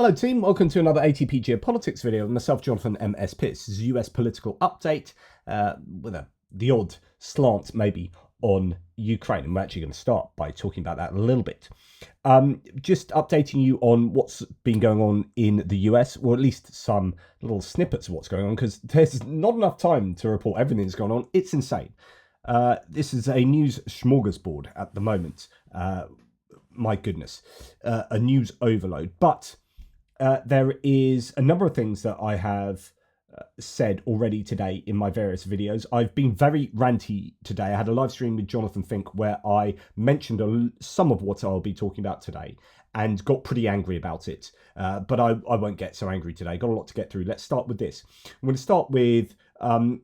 Hello team, welcome to another ATP Geopolitics video with myself, Jonathan MS Pearce. This is a US political update with the odd slant maybe on Ukraine, and we're actually going to start by talking about that a little bit. Just updating you on what's been going on in the US, or at least some little snippets of what's going on, because there's not enough time to report everything that's going on. It's insane. This is a news smorgasbord at the moment. My goodness, a news overload. But there is a number of things that I have said already today in my various videos. I've been very ranty today. I had a live stream with Jonathan Fink where I mentioned some of what I'll be talking about today and got pretty angry about it. But I won't get so angry today. Got a lot to get through. Let's start with this. I'm going to start with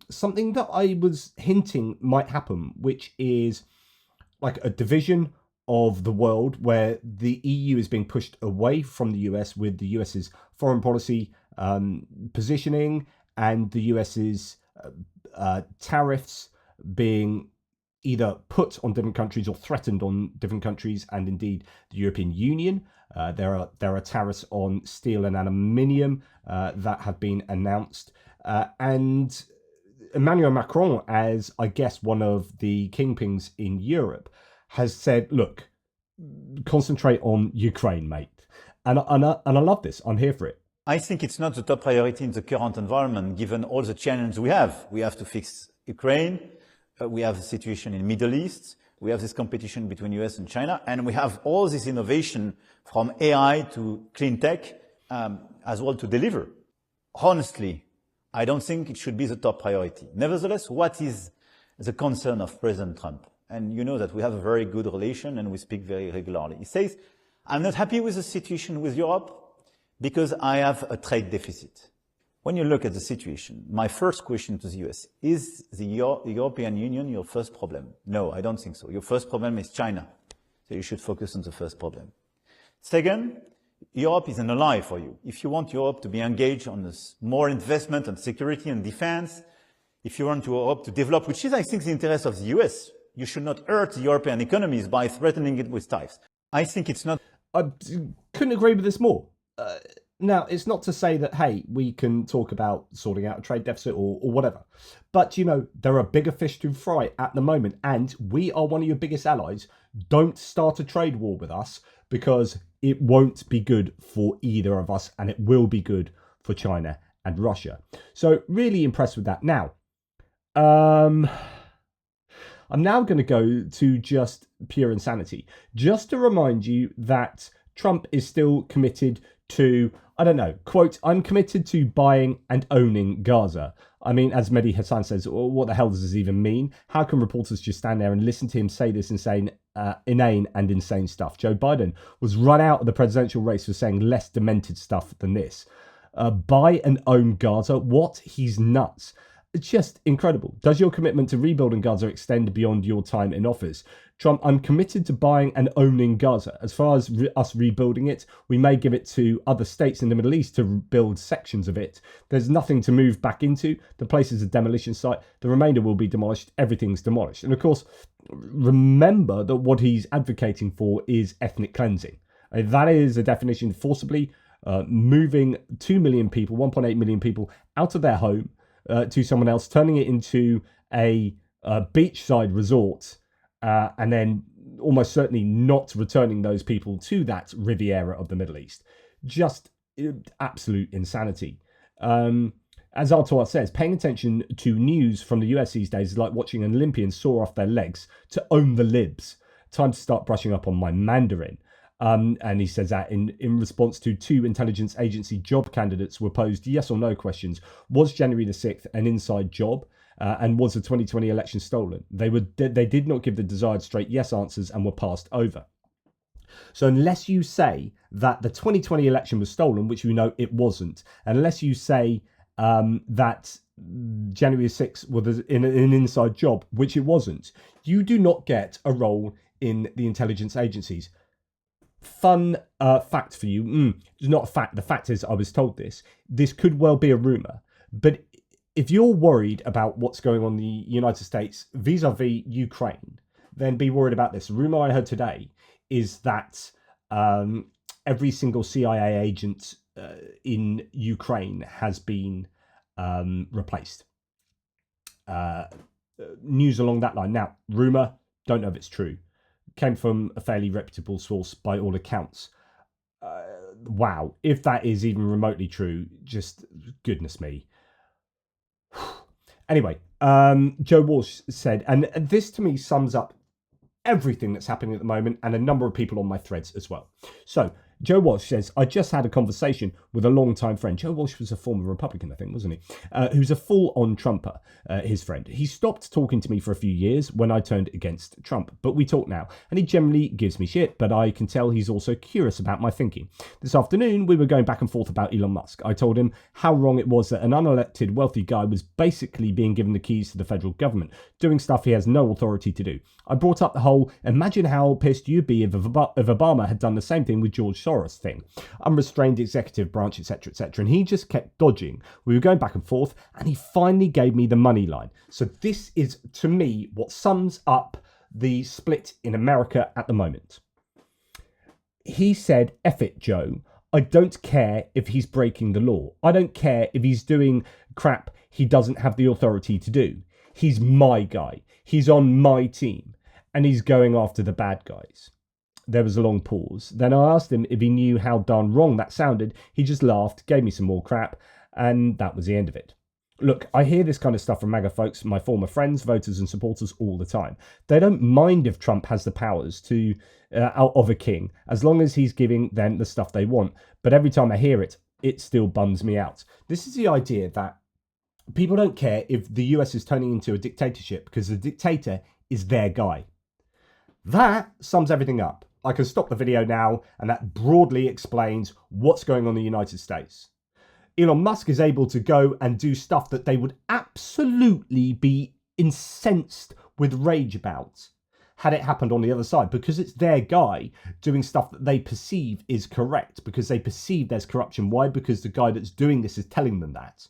something that I was hinting might happen, which is like a division of the world where the EU is being pushed away from the US, with the US's foreign policy positioning and the US's tariffs being either put on different countries or threatened on different countries, and indeed the European Union. There are tariffs on steel and aluminium that have been announced, and Emmanuel Macron, as I guess one of the kingpins in Europe, has said, look, concentrate on Ukraine, mate. And I love this. I'm here for it. I think it's not the top priority in the current environment, given all the challenges we have. We have to fix Ukraine. We have the situation in the Middle East. We have this competition between US and China. And we have all this innovation from AI to clean tech as well to deliver. Honestly, I don't think it should be the top priority. Nevertheless, what is the concern of President Trump? And you know that we have a very good relation and we speak very regularly. He says, I'm not happy with the situation with Europe because I have a trade deficit. When you look at the situation, my first question to the US, is the European Union your first problem? No, I don't think so. Your first problem is China. So you should focus on the first problem. Second, Europe is an ally for you. If you want Europe to be engaged on this more investment on security and defense, if you want Europe to develop, which is, I think, the interest of the US, you should not hurt the European economies by threatening it with tariffs. I think it's not... I couldn't agree with this more. Now, it's not to say that, hey, we can talk about sorting out a trade deficit or whatever. But, you know, there are bigger fish to fry at the moment, and we are one of your biggest allies. Don't start a trade war with us, because it won't be good for either of us, and it will be good for China and Russia. So, really impressed with that. Now, I'm now going to go to just pure insanity, just to remind you that Trump is still committed to, I don't know, quote, I'm committed to buying and owning Gaza. I mean, as Mehdi Hassan says, what the hell does this even mean? How can reporters just stand there and listen to him say this inane and insane stuff? Joe Biden was run out of the presidential race for saying less demented stuff than this. Buy and own Gaza? What? He's nuts. It's just incredible. Does your commitment to rebuilding Gaza extend beyond your time in office? Trump, I'm committed to buying and owning Gaza. As far as us rebuilding it, we may give it to other states in the Middle East to build sections of it. There's nothing to move back into. The place is a demolition site. The remainder will be demolished. Everything's demolished. And of course, remember that what he's advocating for is ethnic cleansing. That is a definition forcibly moving 2 million people, 1.8 million people out of their home, to someone else, turning it into a beachside resort, and then almost certainly not returning those people to that Riviera of the Middle East. Just absolute insanity. As Artois says, paying attention to news from the US these days is like watching an Olympian saw off their legs to own the libs. Time to start brushing up on my Mandarin. And he says that in response to 2 intelligence agency job candidates were posed yes or no questions. Was January the 6th an inside job? And was the 2020 election stolen? They did not give the desired straight yes answers and were passed over. So unless you say that the 2020 election was stolen, which we know it wasn't, unless you say that January 6th was an inside job, which it wasn't, you do not get a role in the intelligence agencies. Fun fact for you. It's not a fact. The fact is, I was told this. This could well be a rumor. But if you're worried about what's going on in the United States vis-a-vis Ukraine, then be worried about this. A rumor I heard today is that every single CIA agent in Ukraine has been replaced. News along that line. Now, rumour, don't know if it's true. Came from a fairly reputable source by all accounts. Wow, if that is even remotely true, just goodness me. Anyway, Joe Walsh said, and this to me sums up everything that's happening at the moment and a number of people on my threads as well. So Joe Walsh says, I just had a conversation with a long-time friend. Joe Walsh was a former Republican, I think, wasn't he? Who's a full-on Trumper, his friend. He stopped talking to me for a few years when I turned against Trump, but we talk now, and he generally gives me shit, but I can tell he's also curious about my thinking. This afternoon, we were going back and forth about Elon Musk. I told him how wrong it was that an unelected wealthy guy was basically being given the keys to the federal government, doing stuff he has no authority to do. I brought up the whole, imagine how pissed you'd be if Obama had done the same thing with George Soros thing. Unrestrained executive branch, etc., etc. And he just kept dodging. We were going back and forth, and he finally gave me the money line. So this is, to me, what sums up the split in America at the moment. He said, F it, Joe. I don't care if he's breaking the law. I don't care if he's doing crap he doesn't have the authority to do. He's my guy. He's on my team. And he's going after the bad guys. There was a long pause. Then I asked him if he knew how darn wrong that sounded. He just laughed, gave me some more crap, and that was the end of it. Look, I hear this kind of stuff from MAGA folks, my former friends, voters and supporters all the time. They don't mind if Trump has the powers to of a king, as long as he's giving them the stuff they want. But every time I hear it, it still bums me out. This is the idea that people don't care if the US is turning into a dictatorship because the dictator is their guy. That sums everything up. I can stop the video now, and that broadly explains what's going on in the United States. Elon Musk is able to go and do stuff that they would absolutely be incensed with rage about had it happened on the other side, because it's their guy doing stuff that they perceive is correct, because they perceive there's corruption. Why? Because the guy that's doing this is telling them that.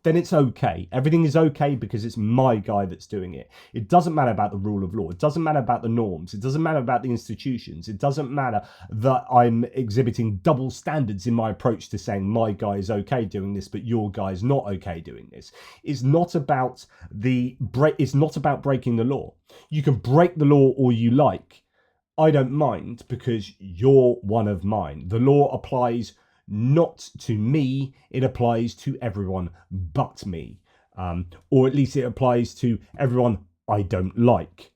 Then it's okay. Everything is okay because it's my guy that's doing it. It doesn't matter about the rule of law. It doesn't matter about the norms. It doesn't matter about the institutions. It doesn't matter that I'm exhibiting double standards in my approach to saying my guy is okay doing this, but your guy is not okay doing this. It's not about it's not about breaking the law. You can break the law all you like. I don't mind because you're one of mine. The law applies not to me, it applies to everyone but me. Or at least it applies to everyone I don't like.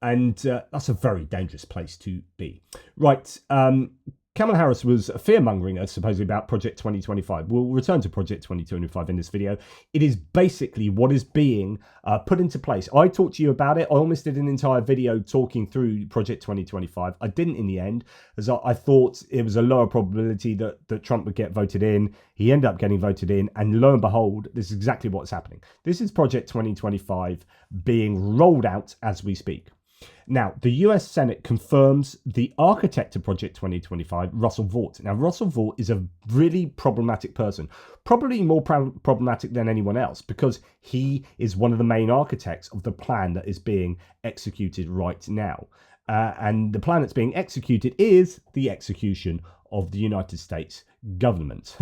And that's a very dangerous place to be. Right, Kamala Harris was fear-mongering us supposedly about Project 2025. We'll return to Project 2025 in this video. It is basically what is being put into place. I talked to you about it. I almost did an entire video talking through Project 2025. I didn't in the end, as I thought it was a lower probability that Trump would get voted in. He ended up getting voted in, and lo and behold, this is exactly what's happening. This is Project 2025 being rolled out as we speak. Now, the US Senate confirms the architect of Project 2025, Russell Vought. Now, Russell Vought is a really problematic person, probably more problematic than anyone else, because he is one of the main architects of the plan that is being executed right now. And the plan that's being executed is the execution of the United States government.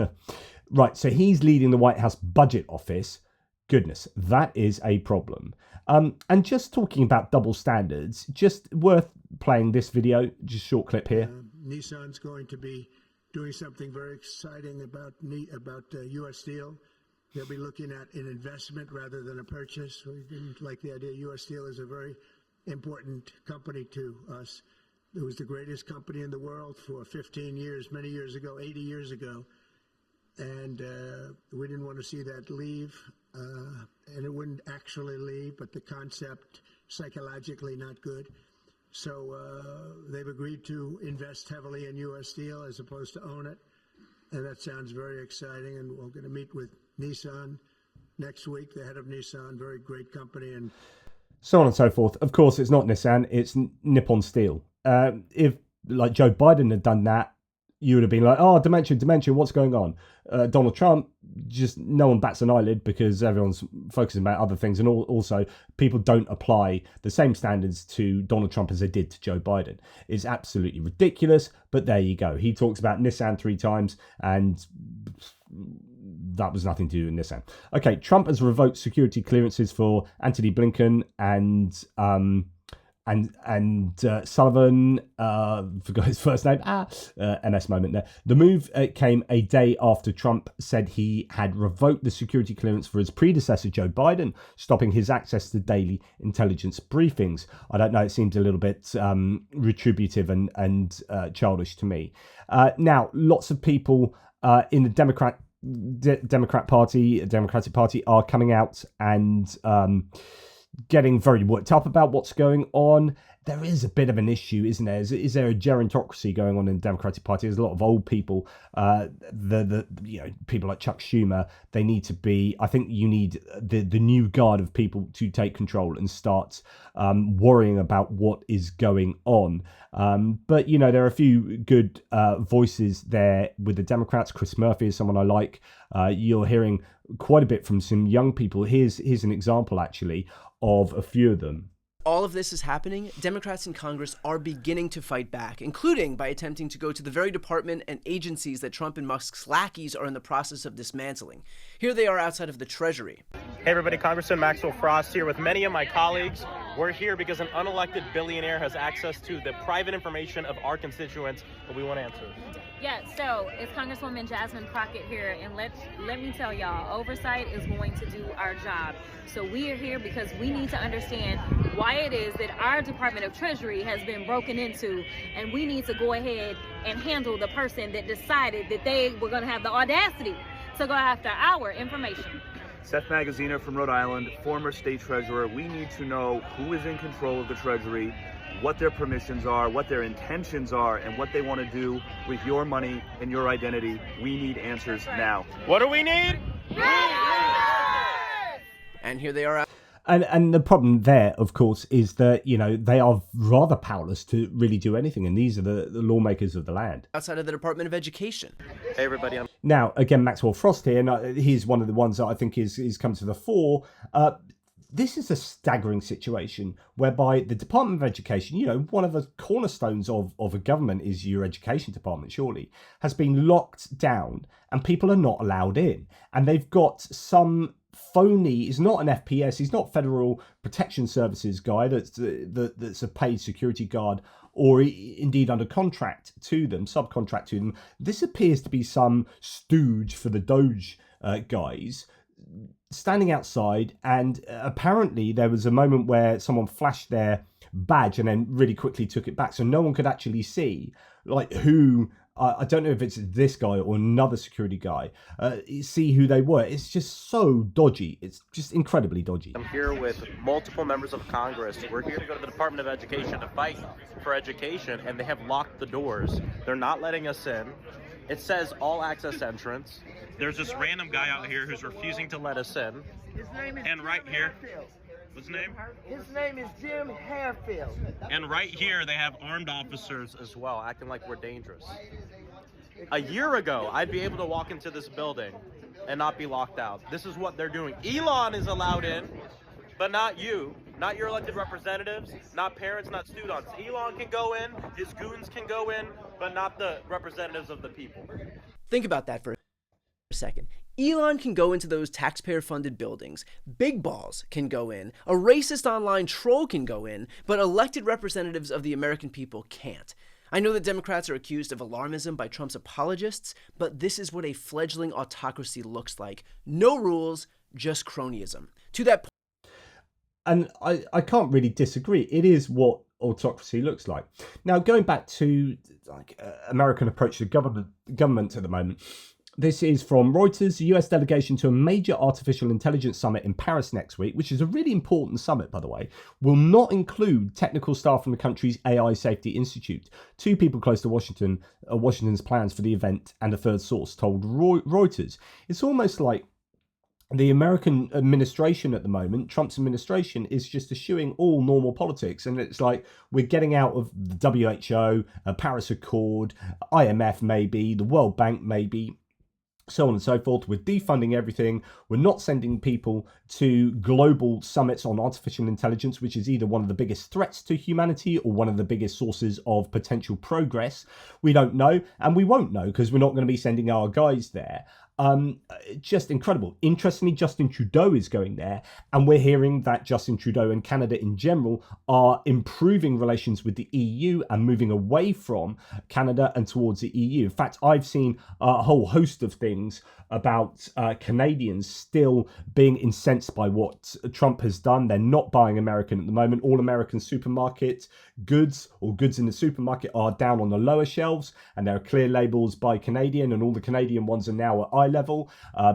Right, so he's leading the White House Budget Office. Goodness, that is a problem. And just talking about double standards, just worth playing this video, just short clip here. Nissan's going to be doing something very exciting about U.S. Steel. They'll be looking at an investment rather than a purchase. We didn't like the idea. U.S. Steel is a very important company to us. It was the greatest company in the world for 15 years, many years ago, 80 years ago. And we didn't want to see that leave. And it wouldn't actually leave, but the concept psychologically not good. So they've agreed to invest heavily in U.S. Steel as opposed to own it. And that sounds very exciting. And we're going to meet with Nissan next week, the head of Nissan, very great company. And so on and so forth. Of course, it's not Nissan, it's Nippon Steel. If like Joe Biden had done that, you would have been like, oh, dementia, what's going on? Donald Trump, just no one bats an eyelid because everyone's focusing about other things. And also, people don't apply the same standards to Donald Trump as they did to Joe Biden. It's absolutely ridiculous, but there you go. He talks about Nissan 3 times, and that was nothing to do with Nissan. Okay, Trump has revoked security clearances for Antony Blinken and Sullivan, forgot his first name, MS moment there. The move came a day after Trump said he had revoked the security clearance for his predecessor, Joe Biden, stopping his access to daily intelligence briefings. I don't know, it seems a little bit retributive and childish to me. Now, lots of people in the Democratic Party are coming out and getting very worked up about what's going on. There is a bit of an issue, isn't there? Is there a gerontocracy going on in the Democratic Party? There's a lot of old people, people like Chuck Schumer. They need to be. I think you need the new guard of people to take control and start worrying about what is going on. But there are a few good voices there with the Democrats. Chris Murphy is someone I like. You're hearing quite a bit from some young people. Here's an example actually of a few of them. All of this is happening, Democrats in Congress are beginning to fight back, including by attempting to go to the very department and agencies that Trump and Musk's lackeys are in the process of dismantling. Here they are outside of the Treasury. Hey everybody, Congressman Maxwell Frost here with many of my colleagues. We're here because an unelected billionaire has access to the private information of our constituents, and we want answers. Yeah, so it's Congresswoman Jasmine Crockett here, and let me tell y'all, oversight is going to do our job. So we are here because we need to understand why it is that our Department of Treasury has been broken into, and we need to go ahead and handle the person that decided that they were going to have the audacity to go after our information. Seth Magaziner from Rhode Island, former state treasurer. We need to know who is in control of the Treasury, what their permissions are, what their intentions are, and what they want to do with your money and your identity. We need answers now. What do we need? And here they are. And the problem there, of course, is that, they are rather powerless to really do anything. And these are the lawmakers of the land. Outside of the Department of Education. Hey everybody, Now, again, Maxwell Frost here, and he's one of the ones that I think is come to the fore. This is a staggering situation whereby the Department of Education, one of the cornerstones of a government is your education department, surely, has been locked down and people are not allowed in. And they've got some phony, he's not an FPS, he's not Federal Protection Services guy that's a paid security guard or indeed under contract to them, subcontract to them. This appears to be some stooge for the Doge guys standing outside, and apparently there was a moment where someone flashed their badge and then really quickly took it back, so no one could actually see who. I don't know if it's this guy or another security guy. See who they were. It's just so dodgy. It's just incredibly dodgy. I'm here with multiple members of Congress. We're here to go to the Department of Education to fight for education, and they have locked the doors. They're not letting us in. It says all access entrance. There's this random guy out here who's refusing to let us in. His name is and right here, what's his name? His name is Jim Harefield. And right here, they have armed officers as well, acting like we're dangerous. A year ago, I'd be able to walk into this building and not be locked out. This is what they're doing. Elon is allowed in, but not you, not your elected representatives, not parents, not students. Elon can go in, his goons can go in, but not the representatives of the people. Think about that for a second. Elon can go into those taxpayer-funded buildings, big balls can go in, a racist online troll can go in, but elected representatives of the American people can't. I know that Democrats are accused of alarmism by Trump's apologists, but this is what a fledgling autocracy looks like. No rules, just cronyism. To that point. And I can't really disagree. It is what autocracy looks like. Now, going back to American approach to government at the moment, this is from Reuters. The US delegation to a major artificial intelligence summit in Paris next week, which is a really important summit, by the way, will not include technical staff from the country's AI Safety Institute. Two people close to Washington's plans for the event and a third source told Reuters. It's almost like the American administration at the moment, Trump's administration, is just eschewing all normal politics. And it's like we're getting out of the WHO, Paris Accord, IMF maybe, the World Bank maybe, so on and so forth. We're defunding everything. We're not sending people to global summits on artificial intelligence, which is either one of the biggest threats to humanity or one of the biggest sources of potential progress. We don't know, and we won't know because we're not going to be sending our guys there. Just incredible. Interestingly, Justin Trudeau is going there, and we're hearing that Justin Trudeau and Canada in general are improving relations with the EU and moving away from Canada and towards the EU. In fact, I've seen a whole host of things about Canadians still being incensed by what Trump has done. They're not buying American at the moment. All American supermarket goods or goods in the supermarket are down on the lower shelves, and there are clear labels buy Canadian, and all the Canadian ones are now at eye level.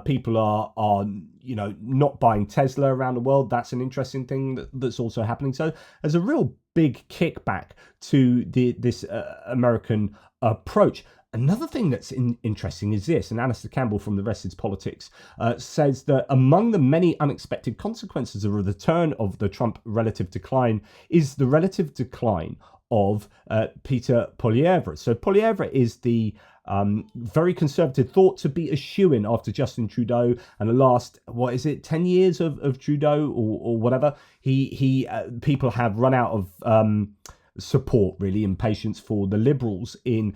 People are not buying Tesla around the world. That's an interesting thing that's also happening. So there's a real big kickback to this American approach. Another thing that's interesting is this, and Alistair Campbell from the Rest Is Politics says that among the many unexpected consequences of the turn of the Trump relative decline is the relative decline of Peter Poilievre. So Poilievre is the very conservative, thought to be a shoo-in after Justin Trudeau and the last, 10 years of Trudeau or whatever. People have run out of support, really, and patience for the Liberals in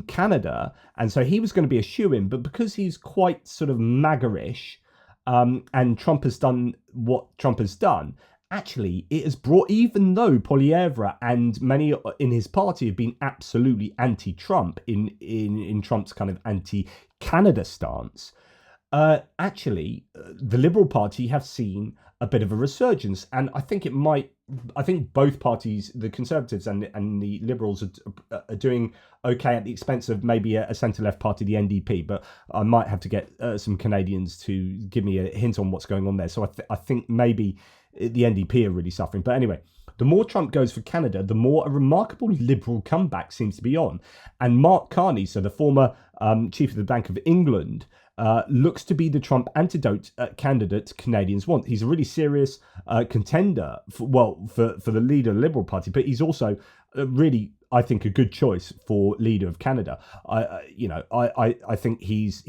Canada, and so he was going to be a shoo-in, but because he's quite sort of MAGA-ish, and Trump has done what Trump has done, actually it has brought, even though Poilievre and many in his party have been absolutely anti-Trump in Trump's kind of anti-Canada stance, the Liberal Party have seen a bit of a resurgence, and I think both parties, the Conservatives and the Liberals, are doing okay at the expense of maybe a centre-left party, the NDP. But I might have to get some Canadians to give me a hint on what's going on there. So I think maybe the NDP are really suffering. But anyway, the more Trump goes for Canada, the more a remarkable Liberal comeback seems to be on. And Mark Carney, so the former chief of the Bank of England, looks to be the Trump antidote candidate Canadians want. He's a really serious contender for the leader of the Liberal Party, but he's also really, I think, a good choice for leader of Canada. I think he's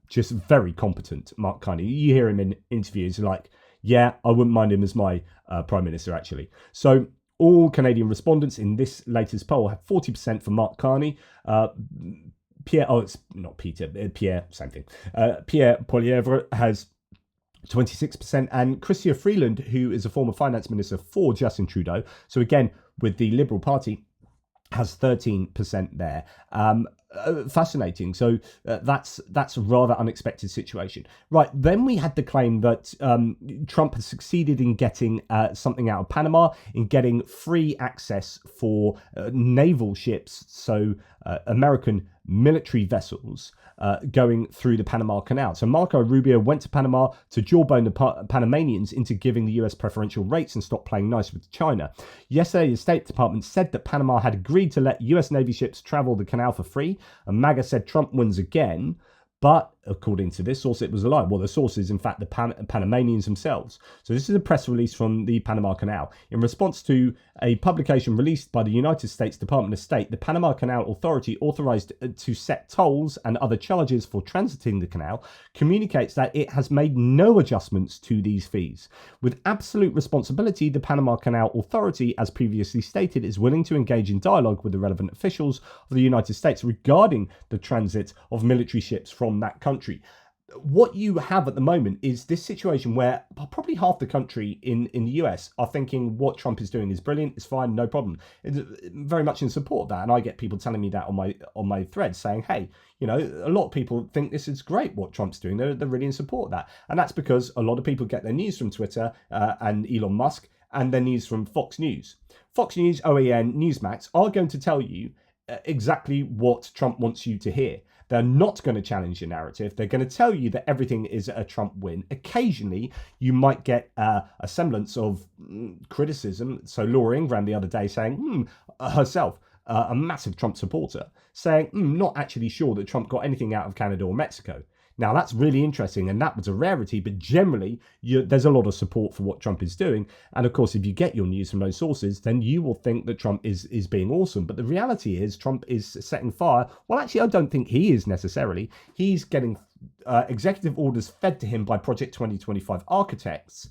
just very competent. Mark Carney. You hear him in interviews like, yeah, I wouldn't mind him as my prime minister, actually. So all Canadian respondents in this latest poll have 40% for Mark Carney. Pierre Poilievre has 26%, and Chrystia Freeland, who is a former finance minister for Justin Trudeau, so again with the Liberal Party, has 13% there. Fascinating. So that's a rather unexpected situation. Right, then we had the claim that Trump has succeeded in getting something out of Panama, in getting free access for naval ships, so American military vessels going through the Panama Canal. So Marco Rubio went to Panama to jawbone the Panamanians into giving the US preferential rates and stop playing nice with China. Yesterday, the State Department said that Panama had agreed to let US Navy ships travel the canal for free, and MAGA said Trump wins again. But according to this source, it was a lie. Well, the source is, in fact, the Panamanians themselves. So this is a press release from the Panama Canal. In response to a publication released by the United States Department of State, the Panama Canal Authority, authorized to set tolls and other charges for transiting the canal, communicates that it has made no adjustments to these fees. With absolute responsibility, the Panama Canal Authority, as previously stated, is willing to engage in dialogue with the relevant officials of the United States regarding the transit of military ships from that country. What you have at the moment is this situation where probably half the country in the US are thinking what Trump is doing is brilliant, it's fine, no problem. It's very much in support of that, and I get people telling me that on my threads saying, hey, a lot of people think this is great what Trump's doing. They're really in support of that, and that's because a lot of people get their news from Twitter and Elon Musk, and their news from Fox News. Fox News, OAN, Newsmax are going to tell you exactly what Trump wants you to hear. They're not going to challenge your narrative. They're going to tell you that everything is a Trump win. Occasionally, you might get a semblance of criticism. So Laura Ingraham the other day saying, herself, a massive Trump supporter, saying, not actually sure that Trump got anything out of Canada or Mexico. Now, that's really interesting, and that was a rarity, but generally, there's a lot of support for what Trump is doing. And of course, if you get your news from those sources, then you will think that Trump is being awesome. But the reality is Trump is setting fire. Well, actually, I don't think he is necessarily. He's getting executive orders fed to him by Project 2025 architects,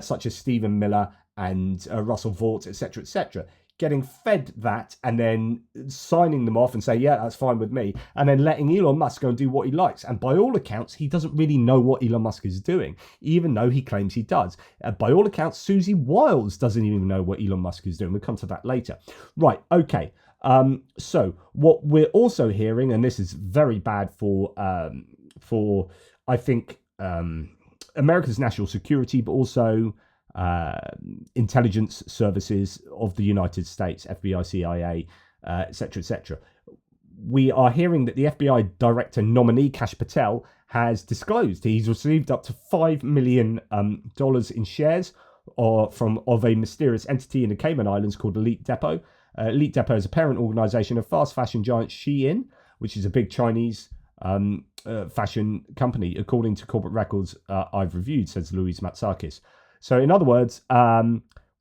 such as Stephen Miller and Russell Vought, etc., getting fed that and then signing them off and say, yeah, that's fine with me, and then letting Elon Musk go and do what he likes. And by all accounts, he doesn't really know what Elon Musk is doing, even though he claims he does. By all accounts, Susie Wiles doesn't even know what Elon Musk is doing. We'll come to that later. Right, okay. So what we're also hearing, and this is very bad for I think, America's national security, but also intelligence services of the United States, FBI, CIA, etc. We are hearing that the FBI director nominee Kash Patel has disclosed he's received up to $5 million in shares of a mysterious entity in the Cayman Islands called Elite Depot. Elite Depot is a parent organization of fast fashion giant Shein, which is a big Chinese fashion company, according to corporate records I've reviewed, says Louise Matsakis. So in other words,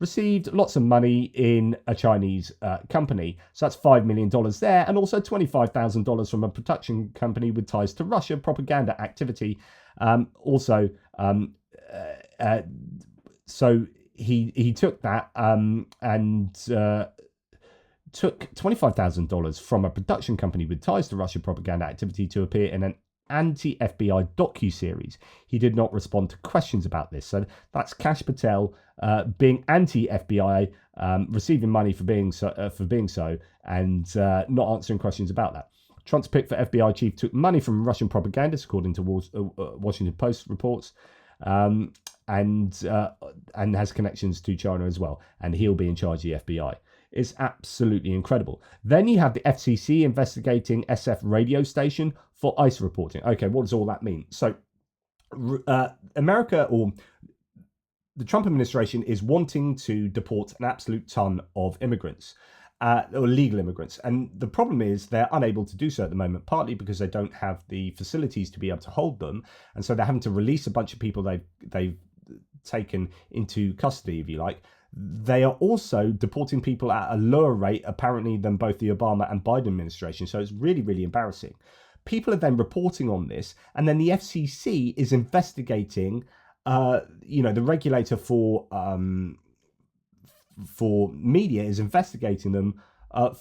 received lots of money in a Chinese company. So that's $5 million there, and also $25,000 from a production company with ties to Russia, propaganda activity. So he took that and took $25,000 from a production company with ties to Russia propaganda activity to appear in an anti-FBI docu-series. He did not respond to questions about this. So that's Kash Patel being anti-FBI, receiving money for being so, and not answering questions about that. Trump's pick for FBI chief took money from Russian propagandists, according to Washington Post reports, and has connections to China as well. And he'll be in charge of the FBI. It's absolutely incredible. Then you have the FCC investigating SF radio station for ICE reporting. Okay, what does all that mean? So America, or the Trump administration, is wanting to deport an absolute ton of immigrants, or legal immigrants. And the problem is they're unable to do so at the moment, partly because they don't have the facilities to be able to hold them. And so they're having to release a bunch of people they've taken into custody, if you like. They are also deporting people at a lower rate, apparently, than both the Obama and Biden administration. So it's really, really embarrassing. People are then reporting on this, and then the FCC is investigating. The regulator for media is investigating them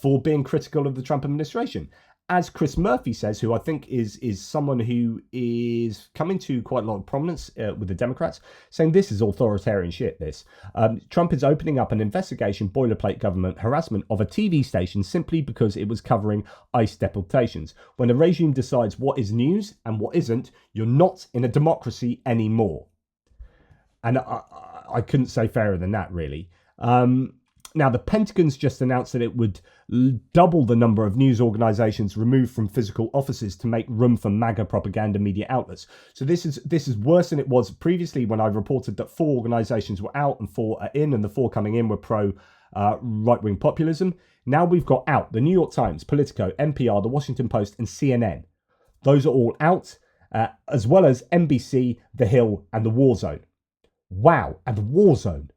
for being critical of the Trump administration. As Chris Murphy says, who I think is someone who is coming to quite a lot of prominence with the Democrats, saying this is authoritarian shit, this. Trump is opening up an investigation, boilerplate government harassment of a TV station simply because it was covering ICE deportations. When the regime decides what is news and what isn't, you're not in a democracy anymore. And I couldn't say fairer than that, really. Now, the Pentagon's just announced that it would double the number of news organizations removed from physical offices to make room for MAGA propaganda media outlets. So this is worse than it was previously, when I reported that 4 organizations were out and 4 are in, and the 4 coming in were pro right-wing populism. Now we've got out the New York Times, Politico, NPR, the Washington Post, and CNN. Those are all out, as well as NBC, The Hill, and The War Zone. Wow, and The War Zone.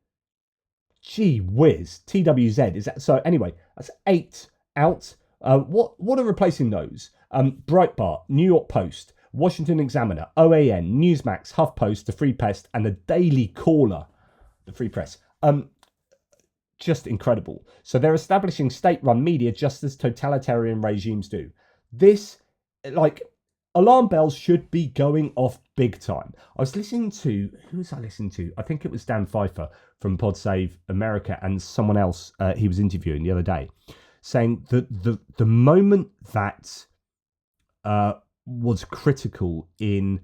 Gee whiz, TWZ, is that so? Anyway, that's 8 out. What are replacing those? Breitbart, New York Post, Washington Examiner, OAN, Newsmax, HuffPost, The Free Press, and the Daily Caller, the Free Press. Just incredible. So they're establishing state-run media just as totalitarian regimes do. This, alarm bells should be going off big time. I was listening to, who was I listening to? I think it was Dan Pfeiffer from Pod Save America, and someone else he was interviewing the other day, saying that the moment that was critical in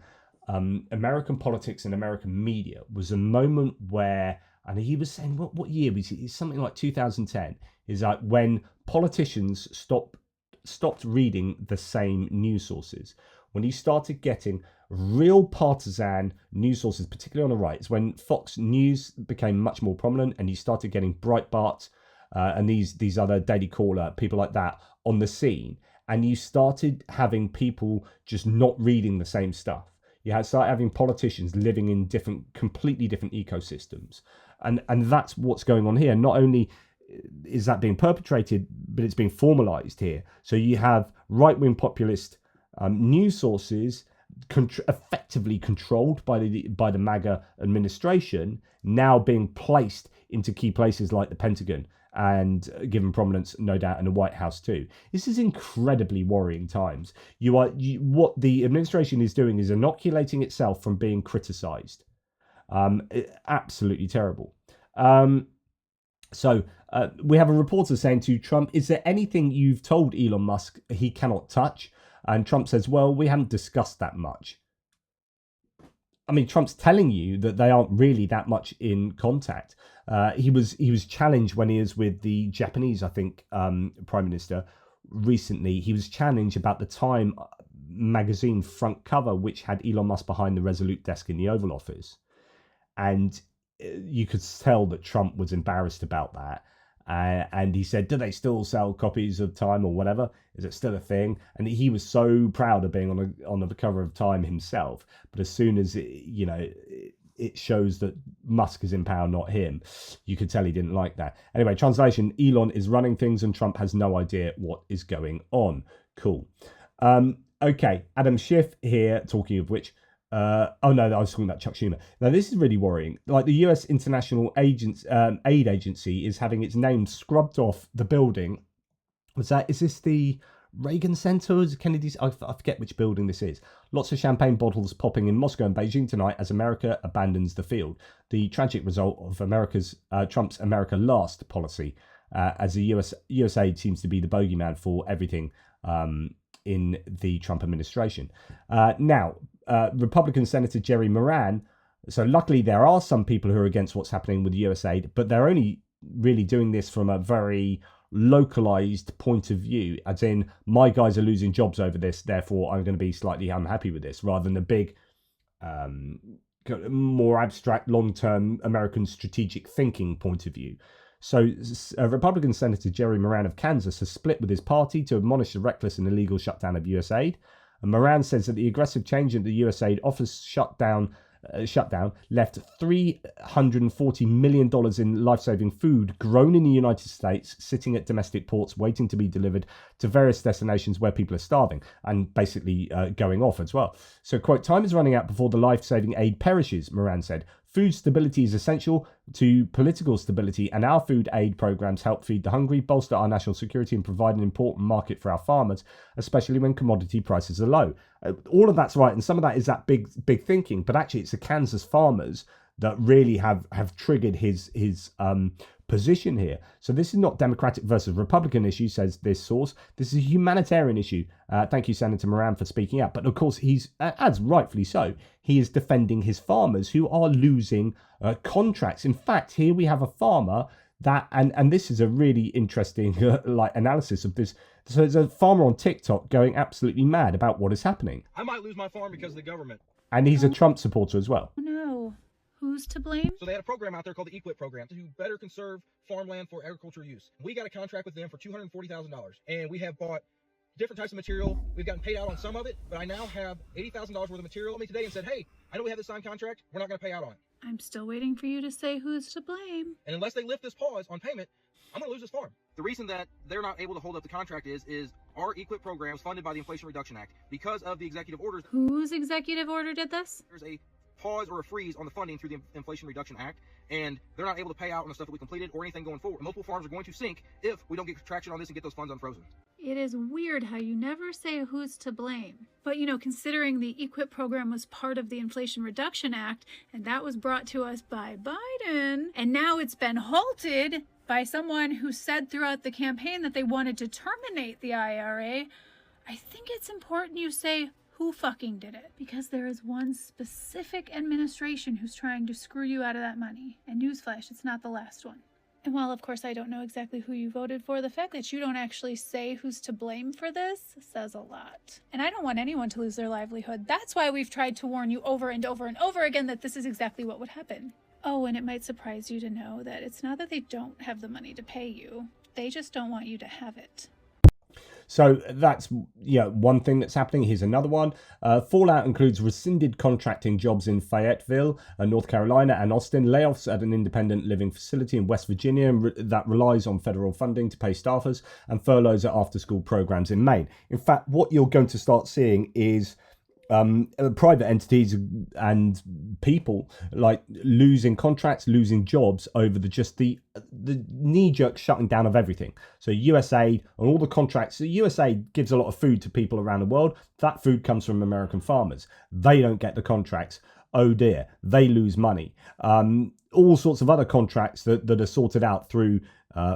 American politics and American media was a moment where, and he was saying, what year was it? It's something like 2010, is like when politicians stopped reading the same news sources. When you started getting real partisan news sources, particularly on the right, is when Fox News became much more prominent, and you started getting Breitbart and these other Daily Caller, people like that on the scene. and you started having people just not reading the same stuff. You had started having politicians living in completely different ecosystems, and that's what's going on here. Not only is that being perpetrated, but it's being formalized here. So you have right-wing populist news sources effectively controlled by the MAGA administration, now being placed into key places like the Pentagon and given prominence, no doubt, in the White House too. This is incredibly worrying times. What the administration is doing is inoculating itself from being criticized. Absolutely terrible. So we have a reporter saying to Trump, is there anything you've told Elon Musk he cannot touch? And Trump says, well, we haven't discussed that much. I mean, Trump's telling you that they aren't really that much in contact. He was challenged when he was with the Japanese, I think, Prime Minister recently. He was challenged about the Time magazine front cover, which had Elon Musk behind the Resolute desk in the Oval Office. And you could tell that Trump was embarrassed about that. And he said, do they still sell copies of Time or whatever? Is it still a thing? And he was so proud of being on the cover of Time himself. But as soon as it shows that Musk is in power, not him, you could tell he didn't like that. Anyway, translation, Elon is running things and Trump has no idea what is going on. Cool. Okay, Adam Schiff here, talking of which, oh no, I was talking about Chuck Schumer. Now this is really worrying. Like, the US International Aid Agency is having its name scrubbed off the building. Is this the Reagan Center? Is it Kennedy's? I forget which building this is. Lots of champagne bottles popping in Moscow and Beijing tonight as America abandons the field. The tragic result of Trump's America Last policy, as the USAID seems to be the bogeyman for everything in the Trump administration. Now, Republican Senator Jerry Moran. So luckily there are some people who are against what's happening with USAID, but they're only really doing this from a very localized point of view, as in, my guys are losing jobs over this, therefore I'm going to be slightly unhappy with this, rather than the big, more abstract, long-term American strategic thinking point of view. So Republican Senator Jerry Moran of Kansas has split with his party to admonish the reckless and illegal shutdown of USAID. And Moran says that the aggressive change in the USAID office shutdown left $340 million in life-saving food grown in the United States sitting at domestic ports waiting to be delivered to various destinations where people are starving and basically going off as well. So, quote, time is running out before the life-saving aid perishes, Moran said. Food stability is essential to political stability, and our food aid programs help feed the hungry, bolster our national security, and provide an important market for our farmers, especially when commodity prices are low. All of that's right, and some of that is that big thinking, but actually it's the Kansas farmers that really have triggered his position here. So this is not Democratic versus Republican issue, says this source. This is a humanitarian issue. Thank you, Senator Moran, for speaking out. But of course, he's, as rightfully so, he is defending his farmers who are losing contracts. In fact, here we have a farmer that, and this is a really interesting analysis of this. So there's a farmer on TikTok going absolutely mad about what is happening. I might lose my farm because of the government. And he's a Trump supporter as well. No. Who's to blame? So they had a program out there called the EQIP program to better conserve farmland for agricultural use. We got a contract with them for $240,000, and we have bought different types of material. We've gotten paid out on some of it, but I now have $80,000 worth of material on me today and said, hey, I know we have this signed contract. We're not going to pay out on it. I'm still waiting for you to say who's to blame. And unless they lift this pause on payment, I'm going to lose this farm. The reason that they're not able to hold up the contract is our EQIP program is funded by the Inflation Reduction Act. Because of the executive orders. Whose executive order did this? There's a pause or a freeze on the funding through the Inflation Reduction Act, and they're not able to pay out on the stuff that we completed or anything going forward. Multiple farms are going to sink if we don't get traction on this and get those funds unfrozen. It is weird how you never say who's to blame. But, considering the EQIP program was part of the Inflation Reduction Act, and that was brought to us by Biden, and now it's been halted by someone who said throughout the campaign that they wanted to terminate the IRA, I think it's important you say who fucking did it, because there is one specific administration who's trying to screw you out of that money. And newsflash, it's not the last one. And while of course I don't know exactly who you voted for, the fact that you don't actually say who's to blame for this says a lot. And I don't want anyone to lose their livelihood. That's why we've tried to warn you over and over and over again that this is exactly what would happen. Oh, and it might surprise you to know that it's not that they don't have the money to pay you. They just don't want you to have it. So that's one thing that's happening. Here's another one. Fallout includes rescinded contracting jobs in Fayetteville, North Carolina, and Austin. Layoffs at an independent living facility in West Virginia that relies on federal funding to pay staffers, and furloughs at after-school programs in Maine. In fact, what you're going to start seeing is private entities and people like losing contracts, losing jobs over the knee-jerk shutting down of everything. So USAID and all the contracts. So USAID gives a lot of food to people around the world. That food comes from American farmers. They don't get the contracts. Oh dear, they lose money. All sorts of other contracts that are sorted out through,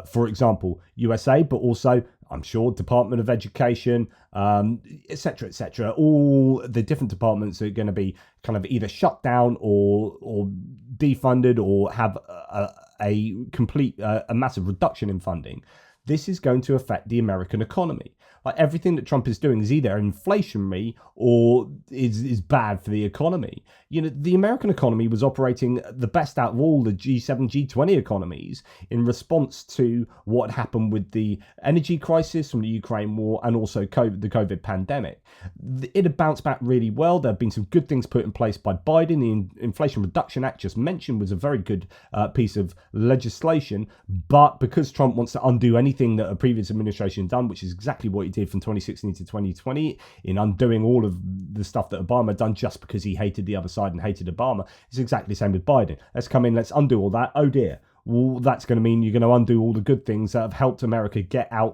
for example, USAID, but also I'm sure Department of Education, etc., etc. All the different departments are going to be kind of either shut down or defunded or have a complete, a massive reduction in funding. This is going to affect the American economy. Like everything that Trump is doing is either inflationary or is bad for the economy. The American economy was operating the best out of all the G7, G20 economies in response to what happened with the energy crisis from the Ukraine war and also the COVID pandemic. It had bounced back really well. There have been some good things put in place by Biden. The Inflation Reduction Act just mentioned was a very good piece of legislation. But because Trump wants to undo anything that a previous administration had done, which is exactly what he did from 2016 to 2020 in undoing all of the stuff that Obama had done just because he hated the other side and hated Obama. It's exactly the same with Biden. Let's come in, let's undo all that. Oh dear. Well, that's going to mean you're going to undo all the good things that have helped America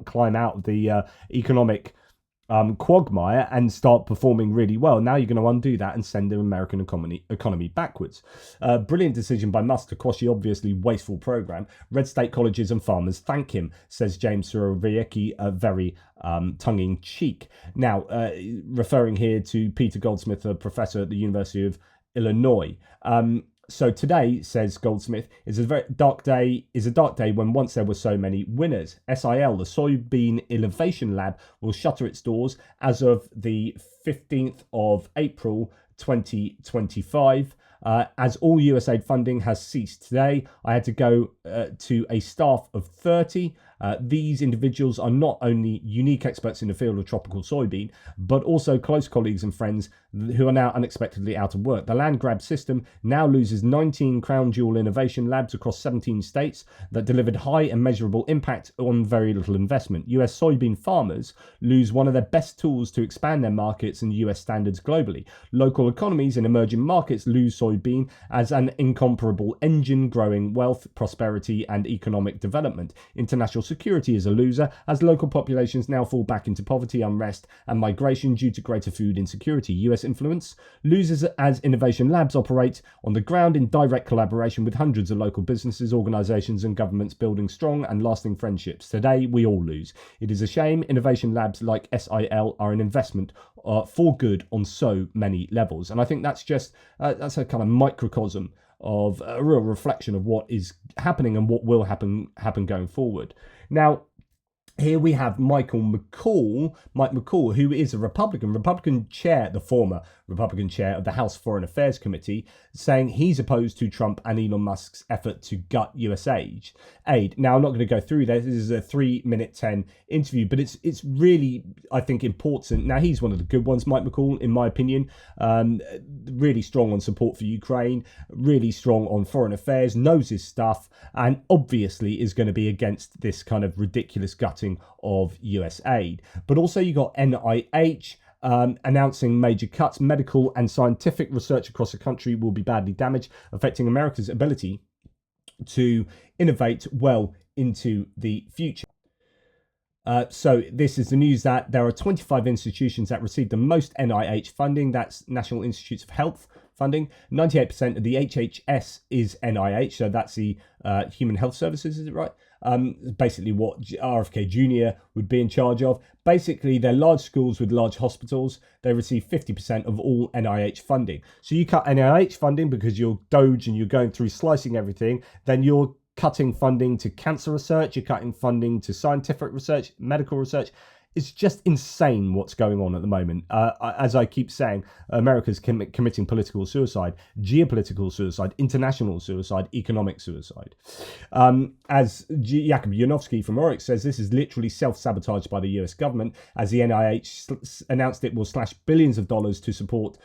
climb out of the economic quagmire and start performing really well. Now you're going to undo that and send the American economy backwards. Brilliant decision by Musk to quash the obviously wasteful program. Red state colleges and farmers thank him, says James Surowiecki, very tongue-in-cheek. Now, referring here to Peter Goldsmith, a professor at the University of Illinois. So today, says Goldsmith, is a dark day when once there were so many winners. SIL, the Soybean Innovation Lab, will shutter its doors as of the 15th of April 2025. As all USAID funding has ceased today, I had to go to a staff of 30. These individuals are not only unique experts in the field of tropical soybean, but also close colleagues and friends who are now unexpectedly out of work. The land grab system now loses 19 crown jewel innovation labs across 17 states that delivered high and measurable impact on very little investment. US soybean farmers lose one of their best tools to expand their markets and US standards globally. Local economies in emerging markets lose soybean as an incomparable engine growing wealth, prosperity, and economic development. International security is a loser as local populations now fall back into poverty, unrest, and migration due to greater food insecurity. US influence loses as innovation labs operate on the ground in direct collaboration with hundreds of local businesses, organizations, and governments, building strong and lasting friendships. Today, we all lose. It is a shame innovation labs like SIL are an investment for good on so many levels. And I think that's just, that's a kind of microcosm of a real reflection of what is happening and what will happen going forward. Now, here we have Mike McCall, who is a Republican chair, the former Republican chair of the House Foreign Affairs Committee, saying he's opposed to Trump and Elon Musk's effort to gut USAID. Now, I'm not going to go through this. This is a 3-minute 10 interview, but it's really, I think, important. Now, he's one of the good ones, Mike McCall, in my opinion. Really strong on support for Ukraine, really strong on foreign affairs, knows his stuff, and obviously is going to be against this kind of ridiculous gutting of USAID. But also you got NIH announcing major cuts. Medical and scientific research across the country will be badly damaged, affecting America's ability to innovate well into the future. So this is the news that there are 25 institutions that receive the most NIH funding. That's National Institutes of Health funding. 98% of the HHS is NIH, so that's the Human Health Services, is it right? Basically what RFK Jr. would be in charge of. Basically, they're large schools with large hospitals. They receive 50% of all NIH funding. So you cut NIH funding because you're Doge and you're going through slicing everything, then you're cutting funding to cancer research, you're cutting funding to scientific research, medical research. it's just insane what's going on at the moment. As I keep saying, America's committing political suicide, geopolitical suicide, international suicide, economic suicide. As Jakub Janowski from Oryx says, this is literally self-sabotage by the US government, as the NIH announced it will slash billions of dollars to support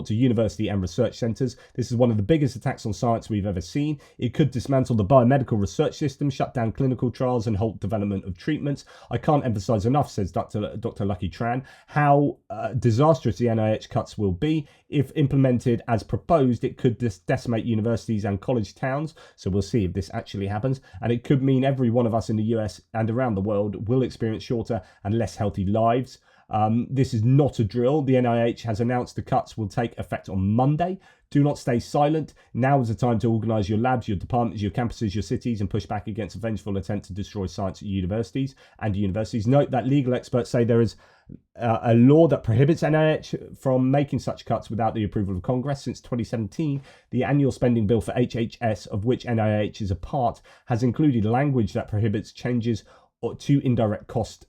to university and research centres. This is one of the biggest attacks on science we've ever seen. It could dismantle the biomedical research system, shut down clinical trials, and halt development of treatments. I can't emphasise enough, says Dr. Lucky Tran, how disastrous the NIH cuts will be. If implemented as proposed, it could decimate universities and college towns. So we'll see if this actually happens. And it could mean every one of us in the US and around the world will experience shorter and less healthy lives. This is not a drill. The NIH has announced the cuts will take effect on Monday. Do not stay silent. Now is the time to organise your labs, your departments, your campuses, your cities, and push back against a vengeful attempt to destroy science at universities. Note that legal experts say there is a law that prohibits NIH from making such cuts without the approval of Congress. Since 2017, the annual spending bill for HHS, of which NIH is a part, has included language that prohibits changes to indirect cost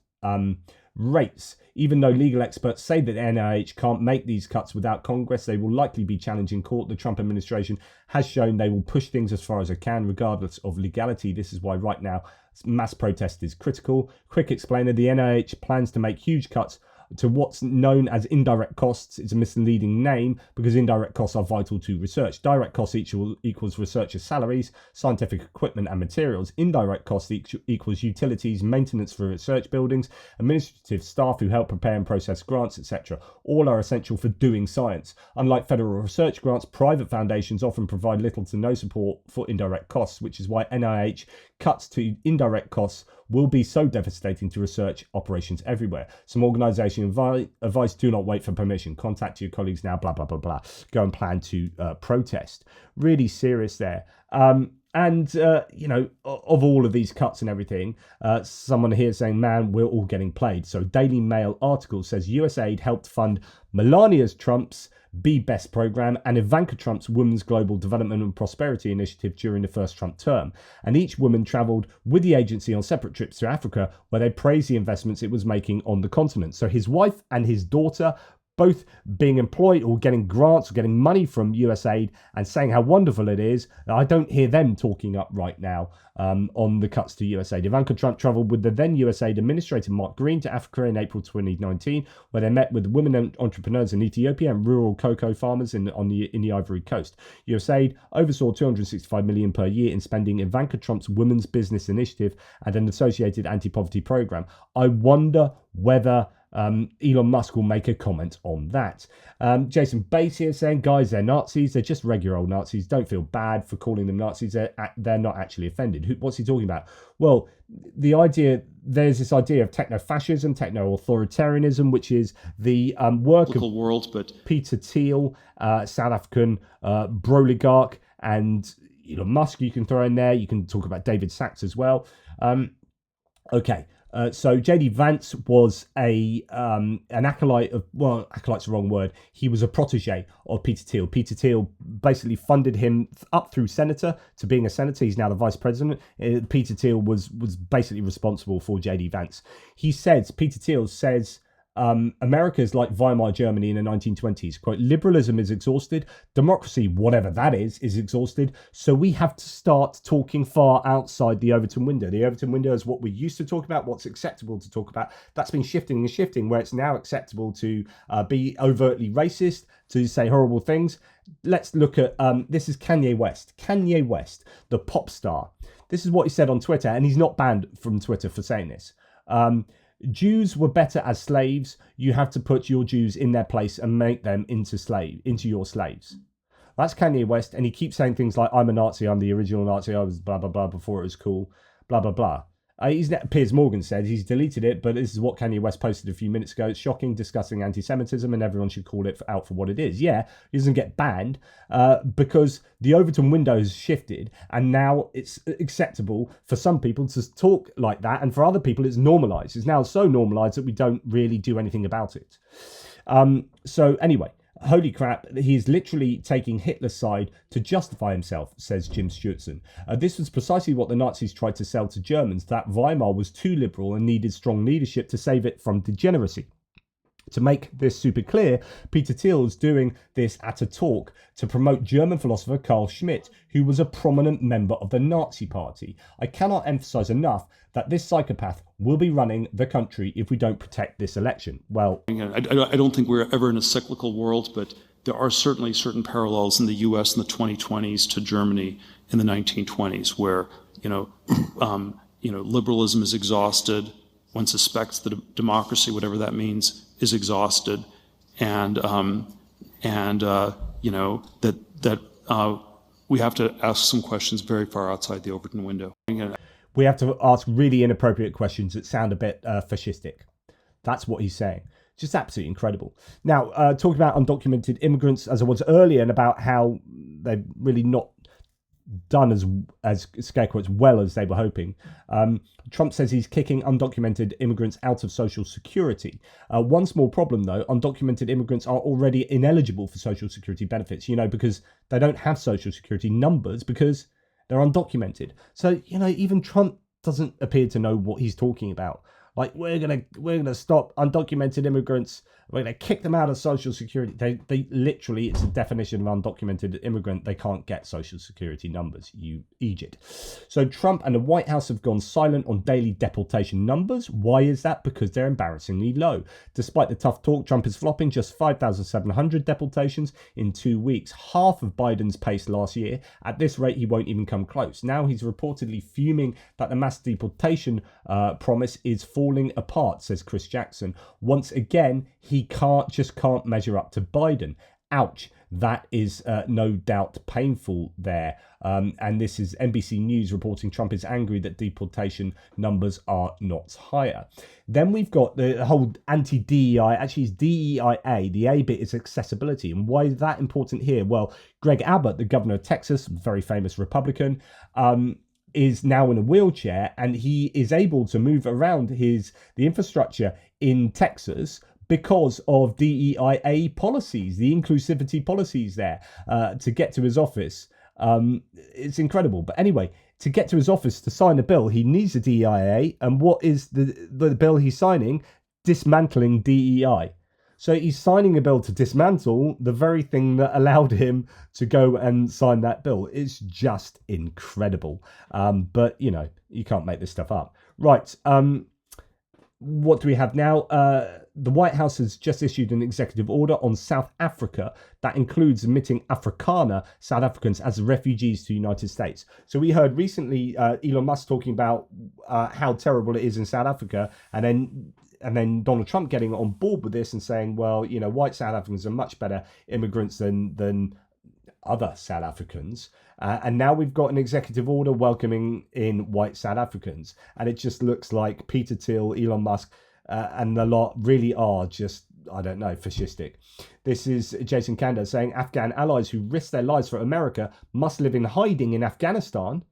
rates. Even though legal experts say that the NIH can't make these cuts without Congress, they will likely be challenged in court. The Trump administration has shown they will push things as far as they can, regardless of legality. This is why right now mass protest is critical. Quick explainer, the NIH plans to make huge cuts to what's known as indirect costs. It's a misleading name because indirect costs are vital to research. Direct costs equals researchers' salaries, scientific equipment and materials. Indirect costs equals utilities, maintenance for research buildings, administrative staff who help prepare and process grants, etc. All are essential for doing science. Unlike federal research grants, private foundations often provide little to no support for indirect costs, which is why NIH cuts to indirect costs will be so devastating to research operations everywhere. Some organisation advice: do not wait for permission. Contact your colleagues now, blah, blah, blah, blah. Go and plan to protest. Really serious there. Of all of these cuts and everything, someone here saying, man, we're all getting played. So Daily Mail article says USAID helped fund Melania's Trump's Be Best program and Ivanka Trump's Women's Global Development and Prosperity Initiative during the first Trump term. And each woman travelled with the agency on separate trips to Africa, where they praised the investments it was making on the continent. So his wife and his daughter both being employed or getting grants or getting money from USAID and saying how wonderful it is. I don't hear them talking up right now on the cuts to USAID. Ivanka Trump travelled with the then USAID Administrator Mark Green to Africa in April 2019, where they met with women entrepreneurs in Ethiopia and rural cocoa farmers in the Ivory Coast. USAID oversaw $265 million per year in spending Ivanka Trump's Women's Business Initiative and an associated anti-poverty program. I wonder whether Elon Musk will make a comment on that. Jason Bates here saying, guys, they're Nazis. They're just regular old Nazis. Don't feel bad for calling them Nazis. They're not actually offended. What's he talking about? Well, there's this idea of techno-fascism, techno-authoritarianism, which is the work of Peter Thiel, South African broligarch, and Elon Musk you can throw in there. You can talk about David Sachs as well. So J.D. Vance was an acolyte of, well, acolyte's the wrong word. He was a protege of Peter Thiel. Peter Thiel basically funded him up through senator to being a senator. He's now the vice president. Peter Thiel was basically responsible for J.D. Vance. Peter Thiel says, America is like Weimar Germany in the 1920s. Quote, liberalism is exhausted. Democracy, whatever that is exhausted. So we have to start talking far outside the Overton window. The Overton window is what we used to talk about, what's acceptable to talk about. That's been shifting, where it's now acceptable to be overtly racist, to say horrible things. Let's look at, this is Kanye West. Kanye West, the pop star. This is what he said on Twitter, and he's not banned from Twitter for saying this. Jews were better as slaves. You have to put your Jews in their place and make them into your slaves. That's Kanye West, and he keeps saying things like, I'm a Nazi, I'm the original Nazi, I was blah, blah, blah, before it was cool, blah, blah, blah. Piers Morgan said he's deleted it, but this is what Kanye West posted a few minutes ago. It's shocking, discussing anti-Semitism, and everyone should call it out for what it is. Yeah, it doesn't get banned because the Overton window has shifted, and now it's acceptable for some people to talk like that, and for other people it's normalised. It's now so normalised that we don't really do anything about it. So anyway, Holy crap, he is literally taking Hitler's side to justify himself, says Jim Stewartson. This was precisely what the Nazis tried to sell to Germans, that Weimar was too liberal and needed strong leadership to save it from degeneracy. To make this super clear, Peter Thiel is doing this at a talk to promote German philosopher Carl Schmitt, who was a prominent member of the Nazi Party. I cannot emphasize enough that this psychopath will be running the country if we don't protect this election. Well, I don't think we're ever in a cyclical world, but there are certainly certain parallels in the U.S. in the 2020s to Germany in the 1920s, where liberalism is exhausted. One suspects that democracy, whatever that means, is exhausted, and we have to ask some questions very far outside the Overton window. We have to ask really inappropriate questions that sound a bit fascistic. That's what he's saying. Just absolutely incredible. Now, talking about undocumented immigrants, as I was earlier, and about how they've really not done as scare quotes well as they were hoping. Trump says he's kicking undocumented immigrants out of Social Security. One small problem, though, undocumented immigrants are already ineligible for Social Security benefits, because they don't have Social Security numbers because they're undocumented. So, even Trump doesn't appear to know what he's talking about. Like, we're gonna stop undocumented immigrants. We're gonna kick them out of Social Security. They literally, it's a definition of undocumented immigrant. They can't get Social Security numbers. You Egypt. So Trump and the White House have gone silent on daily deportation numbers. Why is that? Because they're embarrassingly low. Despite the tough talk, Trump is flopping just 5,700 deportations in 2 weeks, half of Biden's pace last year. At this rate, he won't even come close. Now he's reportedly fuming that the mass deportation promise is falling apart, says Chris Jackson. Once again, he can't measure up to Biden. Ouch. That is no doubt painful there. And this is NBC News reporting Trump is angry that deportation numbers are not higher. Then we've got the whole anti-DEI, actually it's DEIA. The A bit is accessibility. And why is that important here? Well, Greg Abbott, the governor of Texas, very famous Republican, is now in a wheelchair, and he is able to move around the infrastructure in Texas because of DEIA policies, the inclusivity policies there, to get to his office. It's incredible. But anyway, to get to his office to sign a bill, he needs a DEIA. And what is the bill he's signing? Dismantling DEI. So he's signing a bill to dismantle the very thing that allowed him to go and sign that bill. It's just incredible. But, you can't make this stuff up. Right. What do we have now? The White House has just issued an executive order on South Africa that includes admitting Afrikaner South Africans as refugees to the United States. So we heard recently Elon Musk talking about how terrible it is in South Africa, and then Donald Trump getting on board with this and saying, well, white South Africans are much better immigrants than other South Africans. And now we've got an executive order welcoming in white South Africans. And it just looks like Peter Thiel, Elon Musk, and the lot really are just, I don't know, fascistic. This is Jason Kander saying Afghan allies who risk their lives for America must live in hiding in Afghanistan.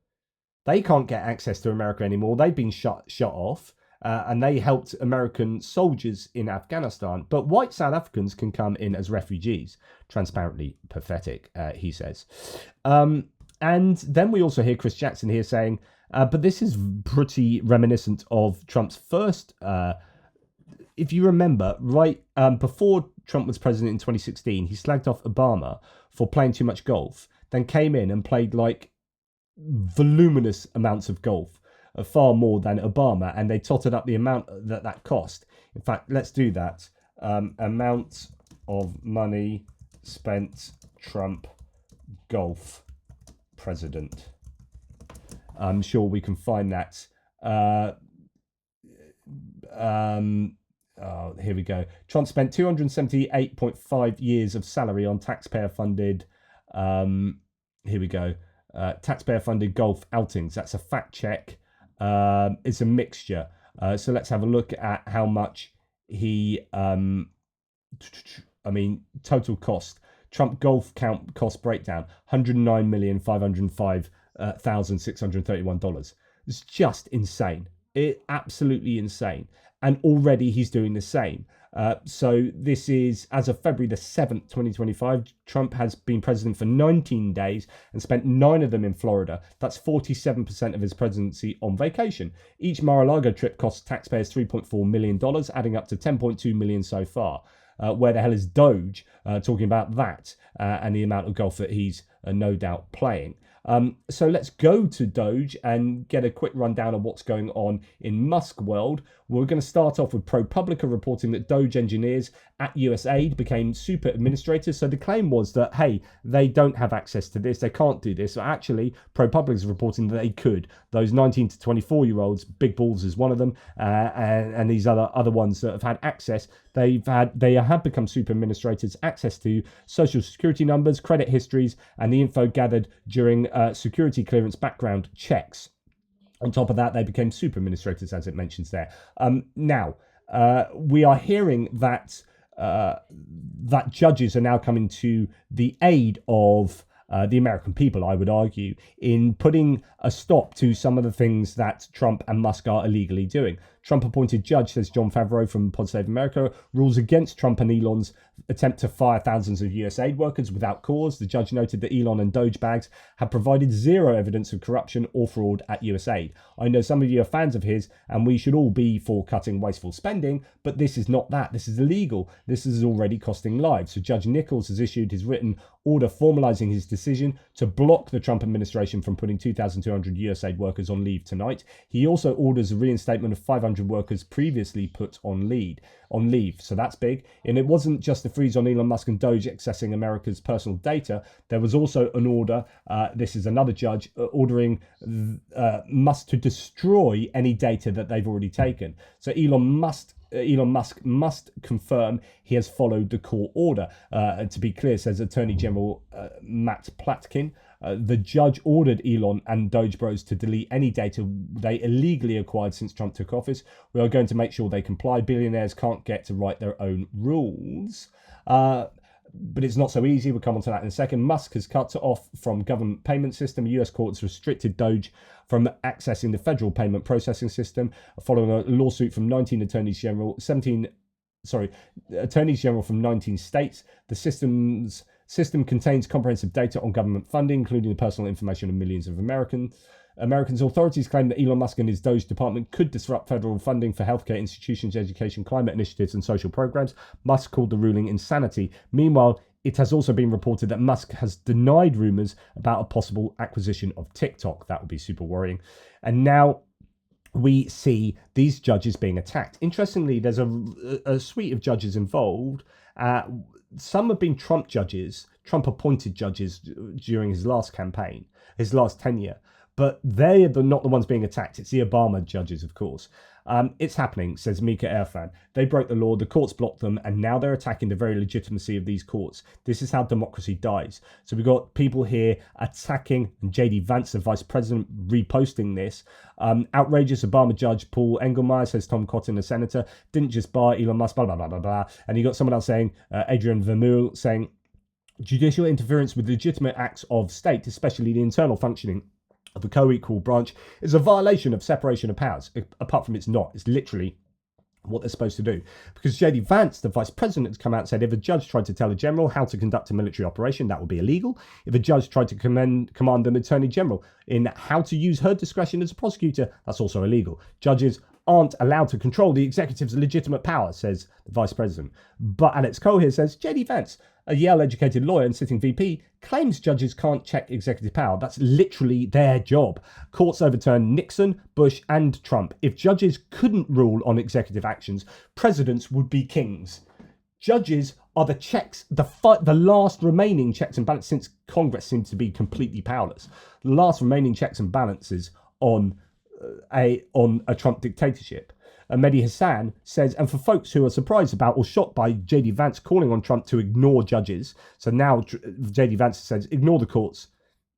They can't get access to America anymore. They've been shut off. And they helped American soldiers in Afghanistan. But white South Africans can come in as refugees. Transparently pathetic, he says. And then we also hear Chris Jackson here saying, but this is pretty reminiscent of Trump's first, if you remember, right before Trump was president in 2016, he slagged off Obama for playing too much golf, then came in and played like voluminous amounts of golf. Far more than Obama, and they totted up the amount that cost. In fact, let's do that. Amount of money spent Trump golf president. I'm sure we can find that. Here we go. Trump spent 278.5 years of salary on taxpayer-funded. Here we go. Taxpayer-funded golf outings. That's a fact check. It's a mixture. So let's have a look at how much he, total cost. Trump golf count cost breakdown, $109,505,631. It's just insane. Absolutely insane. And already he's doing the same. So this is as of February the 7th, 2025. Trump has been president for 19 days and spent 9 of them in Florida. That's 47% of his presidency on vacation. Each Mar-a-Lago trip costs taxpayers $3.4 million, adding up to $10.2 million so far. Where the hell is Doge? Talking about that and the amount of golf that he's no doubt playing. So let's go to Doge and get a quick rundown of what's going on in Musk world. We're going to start off with ProPublica reporting that Doge engineers at USAID became super administrators. So the claim was that, hey, they don't have access to this, they can't do this. So actually, ProPublica is reporting that they could. Those 19 to 24-year-olds, Big Balls is one of them, and these other ones that have had access, they have become super administrators, access to social security numbers, credit histories, and the info gathered during security clearance background checks. On top of that, they became super administrators, as it mentions there. Now, we are hearing that that judges are now coming to the aid of the American people, I would argue, in putting a stop to some of the things that Trump and Musk are illegally doing. Trump-appointed judge, says John Favreau from Pod Save America, rules against Trump and Elon's attempt to fire thousands of USAID workers without cause. The judge noted that Elon and Doge bags have provided zero evidence of corruption or fraud at USAID. I know some of you are fans of his, and we should all be for cutting wasteful spending, but this is not that. This is illegal. This is already costing lives. So Judge Nichols has issued his written order formalizing his decision to block the Trump administration from putting 2,200 USAID workers on leave tonight. He also orders a reinstatement of 500 workers previously put on leave. So that's big. And it wasn't just the freeze on Elon Musk and Doge accessing America's personal data. There was also an order, this is another judge, ordering Musk to destroy any data that they've already taken. So Elon Musk must confirm he has followed the court order. To be clear, says Attorney General Matt Platkin, the judge ordered Elon and Doge Bros to delete any data they illegally acquired since Trump took office. We are going to make sure they comply. Billionaires can't get to write their own rules. But it's not so easy. We'll come on to that in a second. Musk has cut off from government payment system. US courts restricted Doge from accessing the federal payment processing system following a lawsuit from 19 attorneys general from 19 states. The system contains comprehensive data on government funding, including the personal information of millions of Americans. Authorities claim that Elon Musk and his Doge department could disrupt federal funding for healthcare institutions, education, climate initiatives, and social programs. Musk called the ruling insanity. Meanwhile, it has also been reported that Musk has denied rumors about a possible acquisition of TikTok. That would be super worrying. And now we see these judges being attacked. Interestingly, there's a suite of judges involved. Some have been Trump judges, Trump-appointed judges during his last campaign, his last tenure. But they are not the ones being attacked. It's the Obama judges, of course. It's happening, says Mika Irfan. They broke the law, the courts blocked them, and now they're attacking the very legitimacy of these courts. This is how democracy dies. So we've got people here attacking J.D. Vance, the vice president, reposting this. Outrageous Obama judge Paul Engelmeyer, says Tom Cotton, a senator, didn't just bar Elon Musk, blah, blah, blah, blah, blah. And you got someone else saying, Adrian Vermeul, saying, judicial interference with legitimate acts of state, especially the internal functioning of a co-equal branch, is a violation of separation of powers. Apart from it's not. It's literally what they're supposed to do. Because J.D. Vance, the vice president, has come out and said if a judge tried to tell a general how to conduct a military operation, that would be illegal. If a judge tried to command an attorney general in how to use her discretion as a prosecutor, that's also illegal. Judges aren't allowed to control the executive's legitimate power, says the vice president. But Alex Cole here says J.D. Vance, a Yale-educated lawyer and sitting VP, claims judges can't check executive power. That's literally their job. Courts overturned Nixon, Bush, and Trump. If judges couldn't rule on executive actions, presidents would be kings. Judges are the checks, the last remaining checks and balances, since Congress seems to be completely powerless. The last remaining checks and balances on a Trump dictatorship. Mehdi Hassan says, and for folks who are surprised about or shocked by J.D. Vance calling on Trump to ignore judges, so now J.D. Vance says, ignore the courts.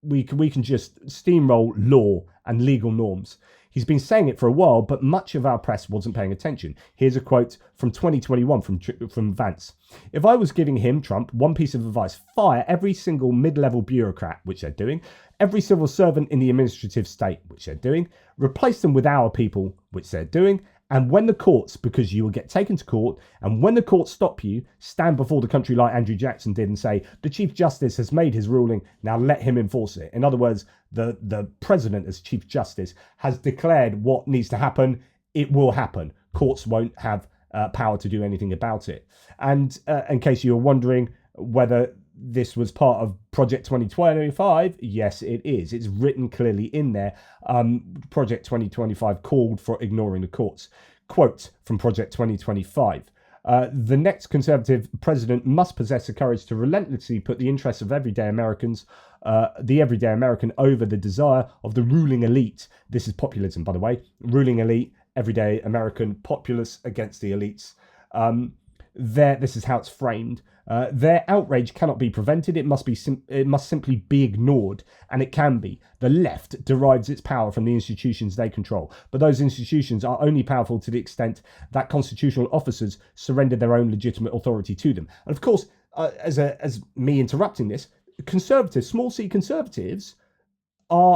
We can just steamroll law and legal norms. He's been saying it for a while, but much of our press wasn't paying attention. Here's a quote from 2021 from Vance. If I was giving him, Trump, one piece of advice, fire every single mid-level bureaucrat, which they're doing, every civil servant in the administrative state, which they're doing, replace them with our people, which they're doing, And when the courts, because you will get taken to court, and when the courts stop you, stand before the country like Andrew Jackson did and say, the Chief Justice has made his ruling, now let him enforce it. In other words, the president as Chief Justice has declared what needs to happen. It will happen. Courts won't have power to do anything about it. And in case you're wondering whether this was part of Project 2025, yes, it is. It's written clearly in there. Project 2025 called for ignoring the courts. Quote from Project 2025. The next Conservative president must possess the courage to relentlessly put the interests of everyday Americans, the everyday American, over the desire of the ruling elite. This is populism, by the way. Ruling elite, everyday American, populace against the elites. This is how it's framed. Their outrage cannot be prevented. It must simply be ignored, and it can be. The left derives its power from the institutions they control, but those institutions are only powerful to the extent that constitutional officers surrender their own legitimate authority to them. And of course, as me interrupting this, conservatives, small c conservatives,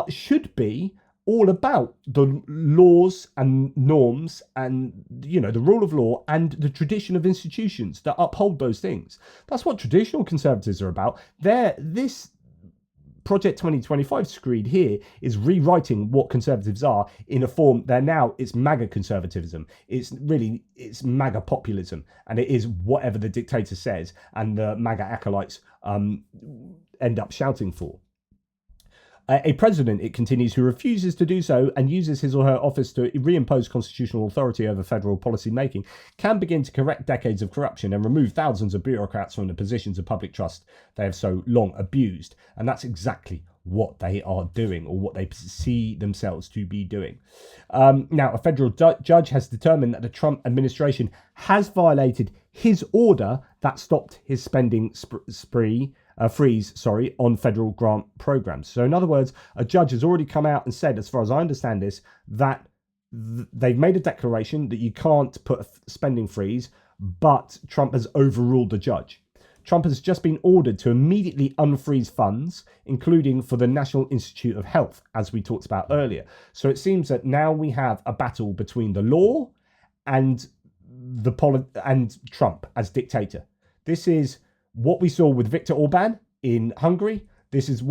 should be all about the laws and norms and, the rule of law and the tradition of institutions that uphold those things. That's what traditional conservatives are about. This Project 2025 screed here is rewriting what conservatives are in a form it's MAGA conservatism. It's MAGA populism, and it is whatever the dictator says and the MAGA acolytes end up shouting for. A president, it continues, who refuses to do so and uses his or her office to reimpose constitutional authority over federal policy making can begin to correct decades of corruption and remove thousands of bureaucrats from the positions of public trust they have so long abused. And that's exactly what they are doing, or what they see themselves to be doing. Now, a federal judge has determined that the Trump administration has violated his order that stopped his spending freeze on federal grant programs. So in other words, a judge has already come out and said, as far as I understand this, that they've made a declaration that you can't put a spending freeze, but Trump has overruled the judge. Trump has just been ordered to immediately unfreeze funds, including for the National Institute of Health, as we talked about earlier. So it seems that now we have a battle between the law and and Trump as dictator. This is what we saw with Viktor Orban in Hungary. This is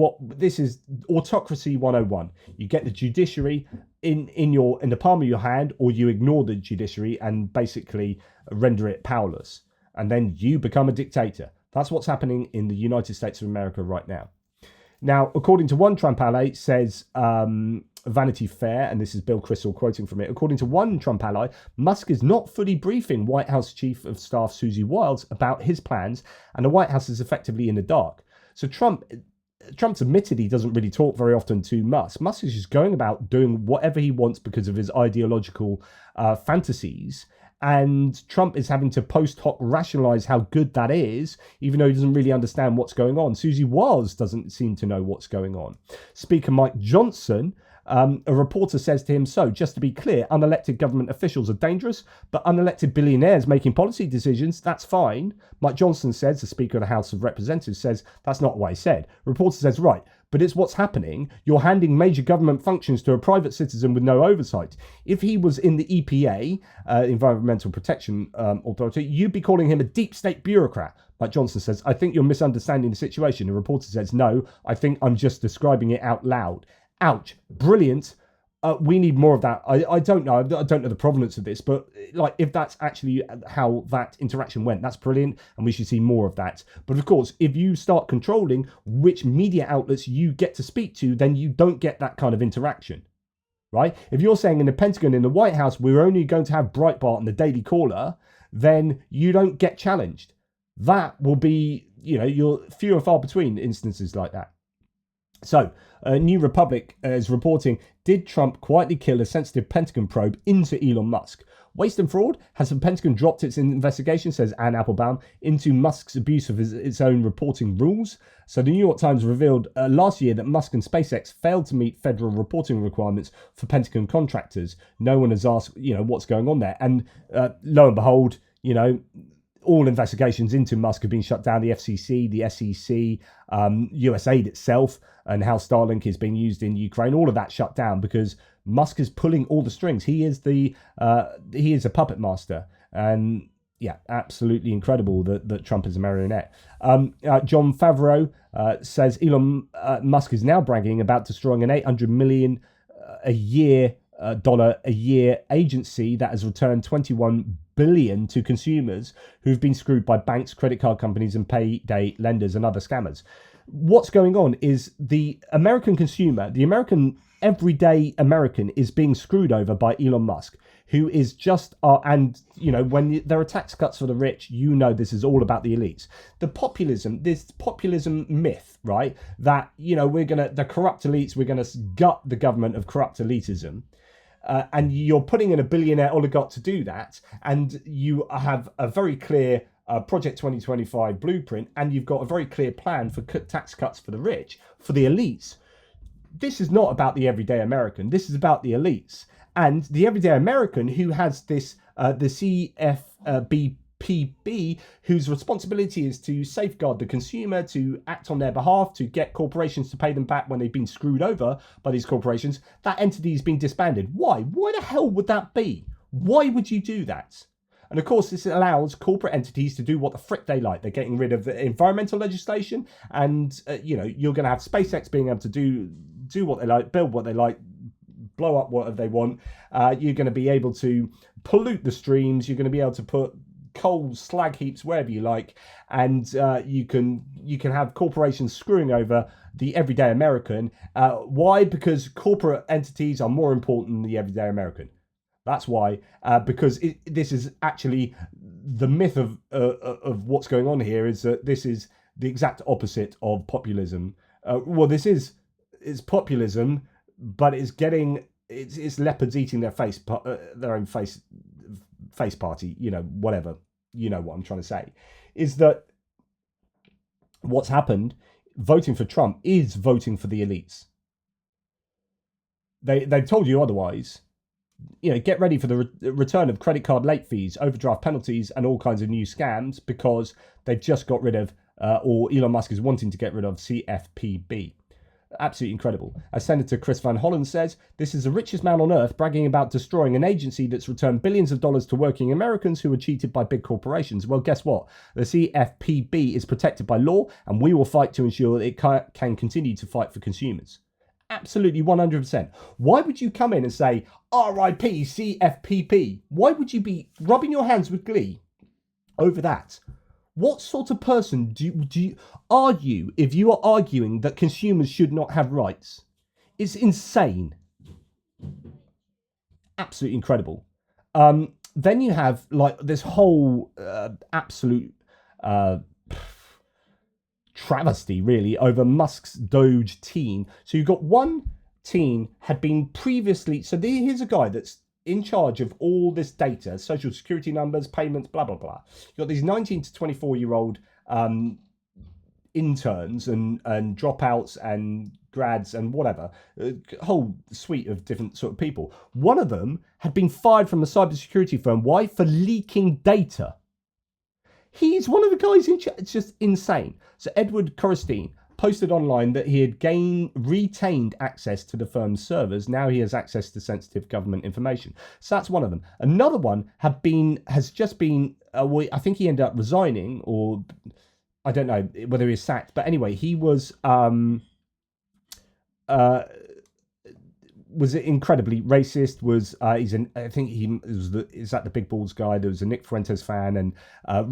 autocracy 101. You get the judiciary in the palm of your hand, or you ignore the judiciary and basically render it powerless. And then you become a dictator. That's what's happening in the United States of America right now. Now, according to one Trump ally, says Vanity Fair, and this is Bill Kristol quoting from it, according to one Trump ally, Musk is not fully briefing White House Chief of Staff Susie Wiles about his plans, and the White House is effectively in the dark. So Trump's admitted he doesn't really talk very often to Musk. Musk is just going about doing whatever he wants because of his ideological fantasies. And Trump is having to post hoc rationalize how good that is, even though he doesn't really understand what's going on. Susie Wiles doesn't seem to know what's going on. Speaker Mike Johnson, a reporter says to him, so just to be clear, unelected government officials are dangerous, but unelected billionaires making policy decisions, that's fine. Mike Johnson says, the Speaker of the House of Representatives, says that's not what I said. Reporter says, right, but it's what's happening. You're handing major government functions to a private citizen with no oversight. If he was in the EPA, Environmental Protection Authority, you'd be calling him a deep state bureaucrat. Mike Johnson says, I think you're misunderstanding the situation. The reporter says, no, I think I'm just describing it out loud. Ouch. Brilliant. We need more of that. I don't know. I don't know the provenance of this, but if that's actually how that interaction went, that's brilliant, and we should see more of that. But of course, if you start controlling which media outlets you get to speak to, then you don't get that kind of interaction, right? If you're saying in the Pentagon, in the White House, we're only going to have Breitbart and the Daily Caller, then you don't get challenged. That will be, you're few and far between instances like that. So, New Republic is reporting, did Trump quietly kill a sensitive Pentagon probe into Elon Musk? Waste and fraud? Has the Pentagon dropped its investigation, says Ann Applebaum, into Musk's abuse of its own reporting rules? So the New York Times revealed last year that Musk and SpaceX failed to meet federal reporting requirements for Pentagon contractors. No one has asked, what's going on there. And lo and behold, all investigations into Musk have been shut down. The FCC, the SEC, USAID itself, and how Starlink is being used in Ukraine, all of that shut down because Musk is pulling all the strings. He is a puppet master, and yeah, absolutely incredible that Trump is a marionette. John Favreau says Elon Musk is now bragging about destroying an $800 million dollar a year agency that has returned $21 billion to consumers who've been screwed by banks, credit card companies, and payday lenders and other scammers. What's going on is the American consumer, the American everyday American, is being screwed over by Elon Musk, who is just and you know, when there are tax cuts for the rich, you know this is all about the elites. This populism myth, right? That, you know, the corrupt elites, we're gonna gut the government of corrupt elitism. And you're putting in a billionaire oligarch to do that, and you have a very clear Project 2025 blueprint, and you've got a very clear plan for tax cuts for the rich, for the elites. This is not about the everyday American. This is about the elites. And the everyday American who has this, the CFBPB, whose responsibility is to safeguard the consumer, to act on their behalf, to get corporations to pay them back when they've been screwed over by these corporations, that entity has been disbanded. Why? Why the hell would that be? Why would you do that? And of course, this allows corporate entities to do what the frick they like. They're getting rid of the environmental legislation, and you know, you're going to have SpaceX being able to do what they like, build what they like, blow up whatever they want. You're going to be able to pollute the streams. You're going to be able to put coal slag heaps wherever you like, and you can have corporations screwing over the everyday American. Why? Because corporate entities are more important than the everyday American. That's why, because this is actually the myth of what's going on here, is that this is the exact opposite of populism. It's populism, but it's leopards eating their own face party. You know, whatever. You know what I'm trying to say, is that what's happened, voting for Trump is voting for the elites. They've told you otherwise. You know, get ready for the return of credit card late fees, overdraft penalties, and all kinds of new scams, because they've just got rid of, or Elon Musk is wanting to get rid of, CFPB. Absolutely incredible. As Senator Chris Van Hollen says, this is the richest man on earth bragging about destroying an agency that's returned billions of dollars to working Americans who were cheated by big corporations. Well, guess what? The CFPB is protected by law, and we will fight to ensure that it can continue to fight for consumers. Absolutely 100%. Why would you come in and say, RIP CFPB? Why would you be rubbing your hands with glee over that? What sort of person are you if you are arguing that consumers should not have rights? It's insane. Absolutely incredible. Then you have like this whole absolute travesty, really, over Musk's Doge team. So you've got one team had been previously, so here's a guy that's in charge of all this data, social security numbers, payments, blah, blah, blah. You've got these 19 to 24-year-old interns and dropouts and grads and whatever, a whole suite of different sort of people. One of them had been fired from a cybersecurity firm. Why? For leaking data. He's one of the guys in charge. It's just insane. So Edward Corristine posted online that he had retained access to the firm's servers. Now he has access to sensitive government information. So that's one of them. Another one has just been, I think he ended up resigning, or I don't know whether he was sacked. But anyway, he was incredibly racist. Is that the Big Balls guy? There was a Nick Fuentes fan, and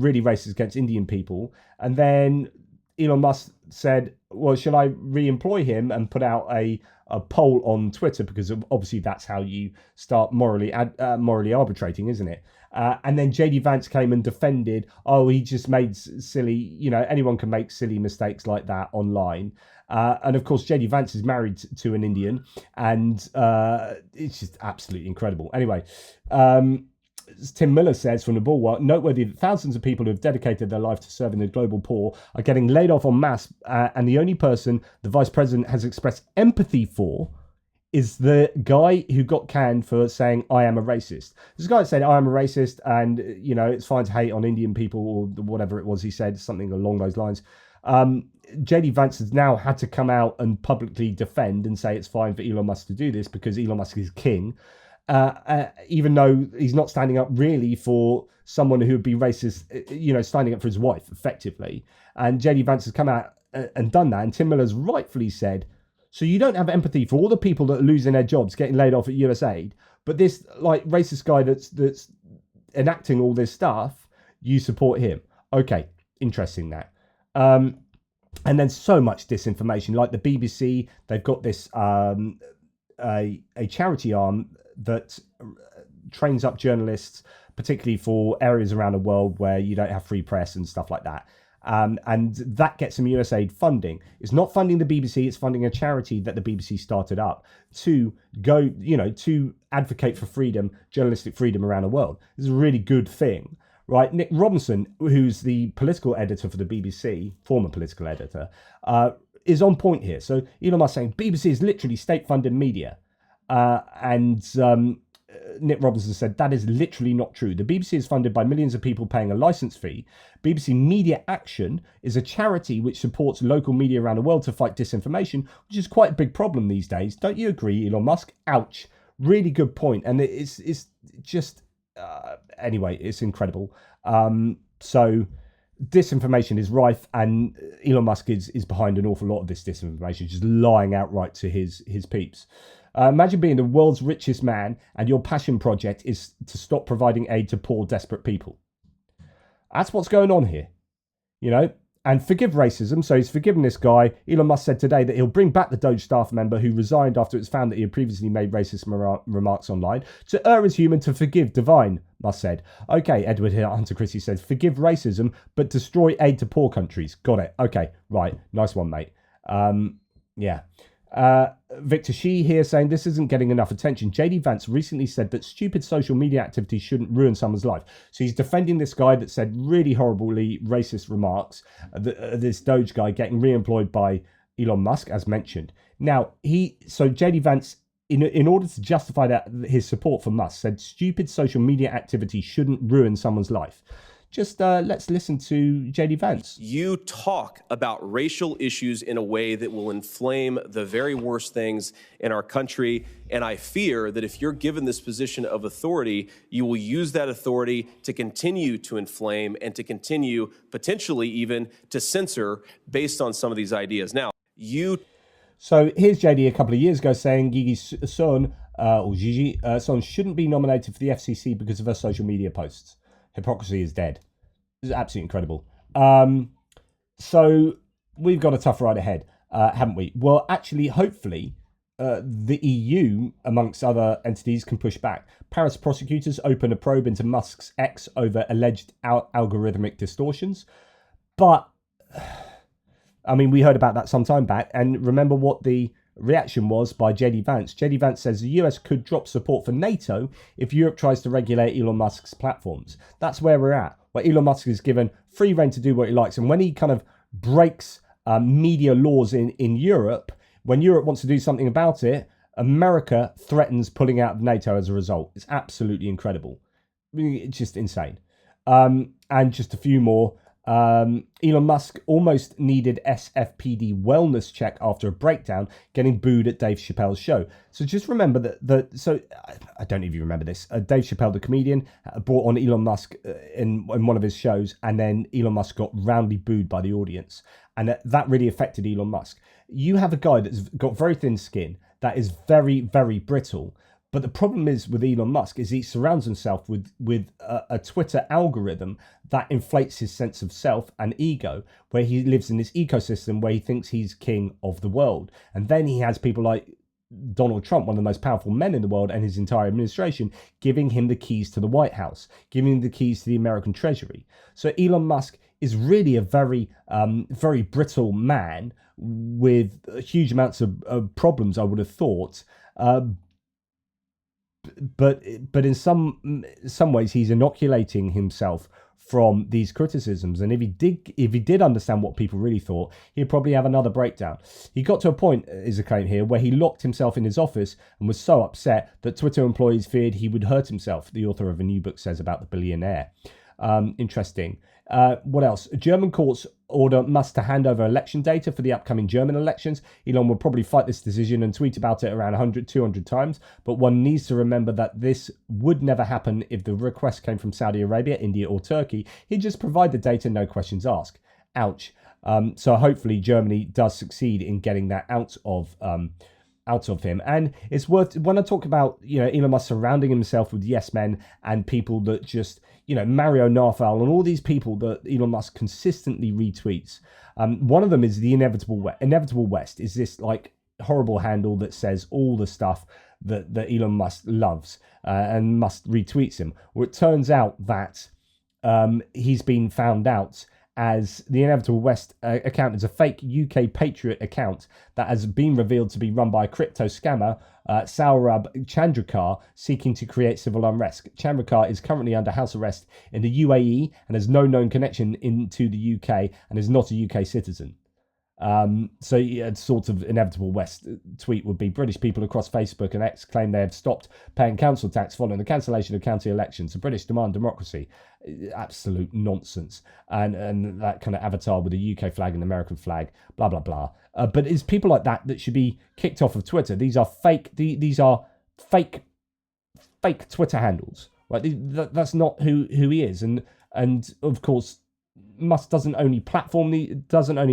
really racist against Indian people. And then Elon Musk said, well, shall I re-employ him, and put out a poll on Twitter, because obviously that's how you start morally arbitrating, isn't it? And then JD Vance came and defended, he just made silly, you know, anyone can make silly mistakes like that online. And of course, JD Vance is married to an Indian, and it's just absolutely incredible. Anyway, Tim Miller says from the Bulwark, noteworthy that thousands of people who have dedicated their life to serving the global poor are getting laid off en masse, and the only person the vice president has expressed empathy for is the guy who got canned for saying, I am a racist. This guy said, I am a racist, and, you know, it's fine to hate on Indian people, or whatever it was he said, something along those lines. JD Vance has now had to come out and publicly defend and say it's fine for Elon Musk to do this because Elon Musk is king, even though he's not standing up really for someone who would be racist, standing up for his wife effectively. And JD Vance has come out and done that. And Tim Miller's rightfully said, so you don't have empathy for all the people that are losing their jobs, getting laid off at USAID, but this like racist guy that's enacting all this stuff, you support him. Okay, interesting that. And then so much disinformation, like the BBC, they've got this a charity arm that trains up journalists, particularly for areas around the world where you don't have free press and stuff like that. And that gets some USAID funding. It's not funding the BBC, it's funding a charity that the BBC started up to go, to advocate for freedom, journalistic freedom around the world. This is a really good thing. Right, Nick Robinson, who's the political editor for the BBC, former political editor, is on point here. So Elon Musk saying BBC is literally state-funded media, and Nick Robinson said that is literally not true. The BBC is funded by millions of people paying a license fee. BBC Media Action is a charity which supports local media around the world to fight disinformation, which is quite a big problem these days. Don't you agree, Elon Musk? Ouch. Really good point, and it's just. Anyway, it's incredible. So disinformation is rife, and Elon Musk is behind an awful lot of this disinformation, just lying outright to his peeps. Imagine being the world's richest man and your passion project is to stop providing aid to poor, desperate people. That's what's going on here, and forgive racism. So he's forgiven this guy. Elon Musk said today that he'll bring back the Doge staff member who resigned after it was found that he had previously made racist remarks online. To err is human, to forgive divine, Musk said. Okay, Edward Hunter Christie says, forgive racism, but destroy aid to poor countries. Got it. Okay, right. Nice one, mate. Yeah. Victor Shee here saying this isn't getting enough attention. JD Vance recently said that stupid social media activity shouldn't ruin someone's life. So he's defending this guy that said really horribly racist remarks. This Doge guy getting re-employed by Elon Musk, as mentioned. Now, JD Vance, in order to justify that his support for Musk, said stupid social media activity shouldn't ruin someone's life. Just let's listen to JD Vance. You talk about racial issues in a way that will inflame the very worst things in our country. And I fear that if you're given this position of authority, you will use that authority to continue to inflame and to continue potentially even to censor based on some of these ideas. Now, So here's JD a couple of years ago saying Gigi's son, or Gigi son, shouldn't be nominated for the FCC because of her social media posts. Hypocrisy is dead. This is absolutely incredible. So we've got a tough ride ahead, haven't we? Well, actually, hopefully, the EU, amongst other entities, can push back. Paris prosecutors open a probe into Musk's X over alleged algorithmic distortions. But, I mean, we heard about that some time back. And remember what the reaction was by JD Vance. JD Vance says the US could drop support for NATO if Europe tries to regulate Elon Musk's platforms. That's where we're at, where Elon Musk is given free rein to do what he likes. And when he kind of breaks media laws in Europe, when Europe wants to do something about it, America threatens pulling out of NATO as a result. It's absolutely incredible. I mean, it's just insane. And just a few more. Elon Musk almost needed SFPD wellness check after a breakdown, getting booed at Dave Chappelle's show. So just remember so I don't even remember this. Dave Chappelle, the comedian, brought on Elon Musk in one of his shows, and then Elon Musk got roundly booed by the audience. And that really affected Elon Musk. You have a guy that's got very thin skin, that is very, very brittle. But the problem is with Elon Musk is he surrounds himself with a Twitter algorithm that inflates his sense of self and ego, where he lives in this ecosystem where he thinks he's king of the world. And then he has people like Donald Trump, one of the most powerful men in the world, and his entire administration, giving him the keys to the White House, giving him the keys to the American Treasury. So Elon Musk is really a very, very brittle man with huge amounts of problems, I would have thought. But in some ways he's inoculating himself from these criticisms, and if he did understand what people really thought, he'd probably have another breakdown. He got to a point, is a claim here, where he locked himself in his office and was so upset that Twitter employees feared he would hurt himself, the author of a new book says about the billionaire. Interesting. What else? German courts order Musk to hand over election data for the upcoming German elections. Elon will probably fight this decision and tweet about it around 100, 200 times. But one needs to remember that this would never happen if the request came from Saudi Arabia, India, or Turkey. He'd just provide the data, no questions asked. Ouch. So hopefully Germany does succeed in getting that out of him. And it's worth, when I talk about, Elon Musk surrounding himself with yes men and people that just, Mario Narfal and all these people that Elon Musk consistently retweets. One of them is the Inevitable West, is this like horrible handle that says all the stuff that Elon Musk loves, and Musk retweets him. Well, it turns out that he's been found out as the Inevitable West account is a fake UK Patriot account that has been revealed to be run by a crypto scammer, Saurabh Chandrakar, seeking to create civil unrest. Chandrakar is currently under house arrest in the UAE and has no known connection into the UK and is not a UK citizen. So yeah, sort of Inevitable West tweet would be: British people across Facebook and X claim they have stopped paying council tax following the cancellation of county elections. The British demand democracy. Absolute nonsense. And that kind of avatar with the UK flag and the American flag, blah blah blah. But it's people like that should be kicked off of Twitter. These are fake. These are fake Twitter handles. Right? That's not who he is. And of course, Musk doesn't only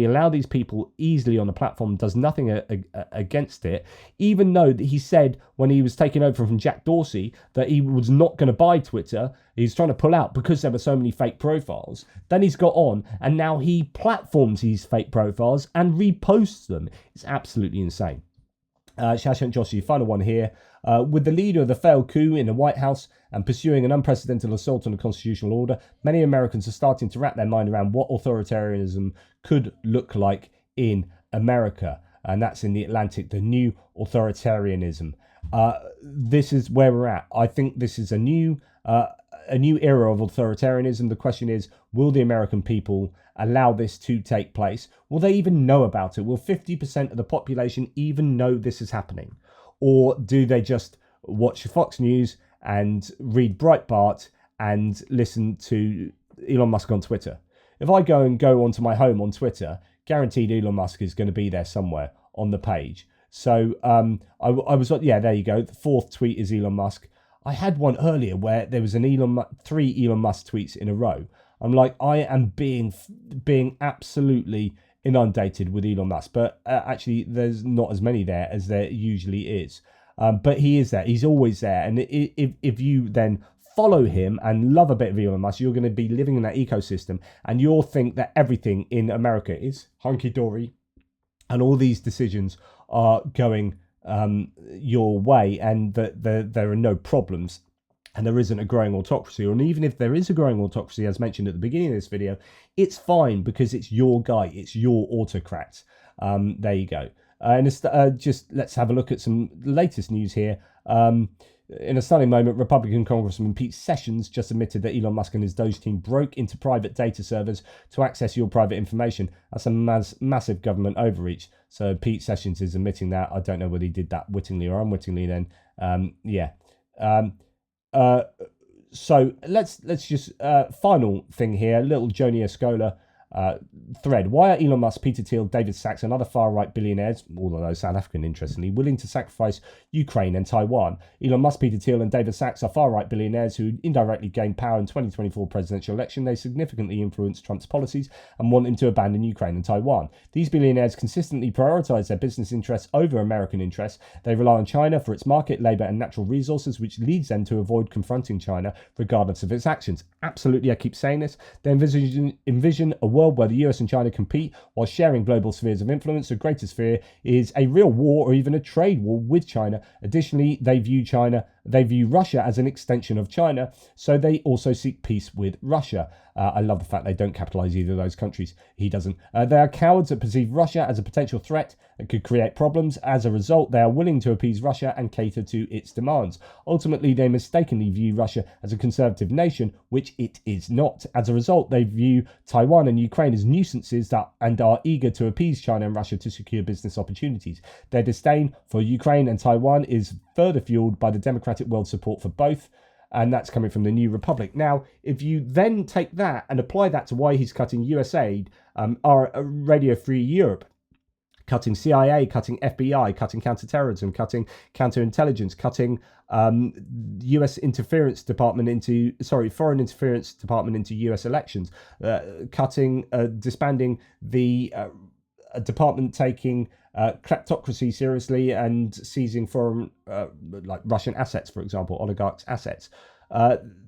allow these people easily on the platform, does nothing against it, even though he said when he was taking over from Jack Dorsey that he was not going to buy Twitter. He's trying to pull out because there were so many fake profiles. Then he's got on and now he platforms these fake profiles and reposts them. It's absolutely insane. Shashank Joshi, final one here. With the leader of the failed coup in the White House and pursuing an unprecedented assault on the constitutional order, many Americans are starting to wrap their mind around what authoritarianism could look like in America. And that's in The Atlantic, the new authoritarianism. This is where we're at. I think this is a new era of authoritarianism. The question is, will the American people allow this to take place? Will they even know about it? Will 50% of the population even know this is happening? Or do they just watch Fox News and read Breitbart and listen to Elon Musk on Twitter? If I go onto my home on Twitter, guaranteed Elon Musk is going to be there somewhere on the page. So I was, there you go. The fourth tweet is Elon Musk. I had one earlier where there was three Elon Musk tweets in a row. I'm like, I am being absolutely inundated with Elon Musk, but actually there's not as many there as there usually is. But he is there. He's always there. And if you then follow him and love a bit of Elon Musk, you're going to be living in that ecosystem and you'll think that everything in America is hunky-dory and all these decisions are going your way and that there are no problems and there isn't a growing autocracy. And even if there is a growing autocracy, as mentioned at the beginning of this video, it's fine because it's your guy, it's your autocrat. There you go. And just let's have a look at some latest news here. In a stunning moment, Republican Congressman Pete Sessions just admitted that Elon Musk and his Doge team broke into private data servers to access your private information. That's a massive government overreach. So Pete Sessions is admitting that. I don't know whether he did that wittingly or unwittingly then. So let's just, final thing here, little Joni Escola thread. Why are Elon Musk, Peter Thiel, David Sachs and other far-right billionaires, all of those South African interestingly, willing to sacrifice Ukraine and Taiwan? Elon Musk, Peter Thiel and David Sachs are far-right billionaires who indirectly gained power in 2024 presidential election. They significantly influenced Trump's policies and want him to abandon Ukraine and Taiwan. These billionaires consistently prioritize their business interests over American interests. They rely on China for its market, labor and natural resources, which leads them to avoid confronting China regardless of its actions. Absolutely, I keep saying this. They envision a world where the US and China compete while sharing global spheres of influence. The greatest sphere is a real war or even a trade war with China. Additionally, they view Russia as an extension of China, so they also seek peace with Russia. I love the fact they don't capitalize either of those countries. He doesn't. They are cowards that perceive Russia as a potential threat that could create problems. As a result, they are willing to appease Russia and cater to its demands. Ultimately, they mistakenly view Russia as a conservative nation, which it is not. As a result, they view Taiwan and Ukraine as nuisances and are eager to appease China and Russia to secure business opportunities. Their disdain for Ukraine and Taiwan is further fueled by the democratic world support for both. And that's coming from the New Republic. Now, if you then take that and apply that to why he's cutting USAID, Radio Free Europe, cutting CIA, cutting FBI, cutting counterterrorism, cutting counterintelligence, cutting US interference department into, foreign interference department into US elections, disbanding the department taking kleptocracy seriously and seizing foreign, like Russian assets, for example, oligarchs' assets.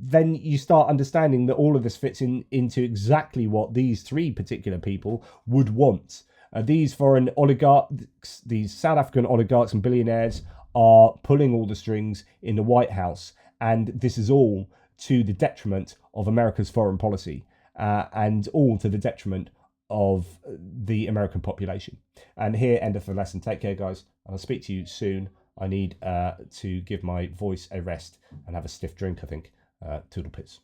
Then you start understanding that all of this fits into exactly what these three particular people would want. These foreign oligarchs, these South African oligarchs and billionaires are pulling all the strings in the White House. And this is all to the detriment of America's foreign policy and all to the detriment of the American population. And here endeth the lesson. Take care, guys. I'll speak to you soon. I need to give my voice a rest and have a stiff drink, I think. Toodle pits.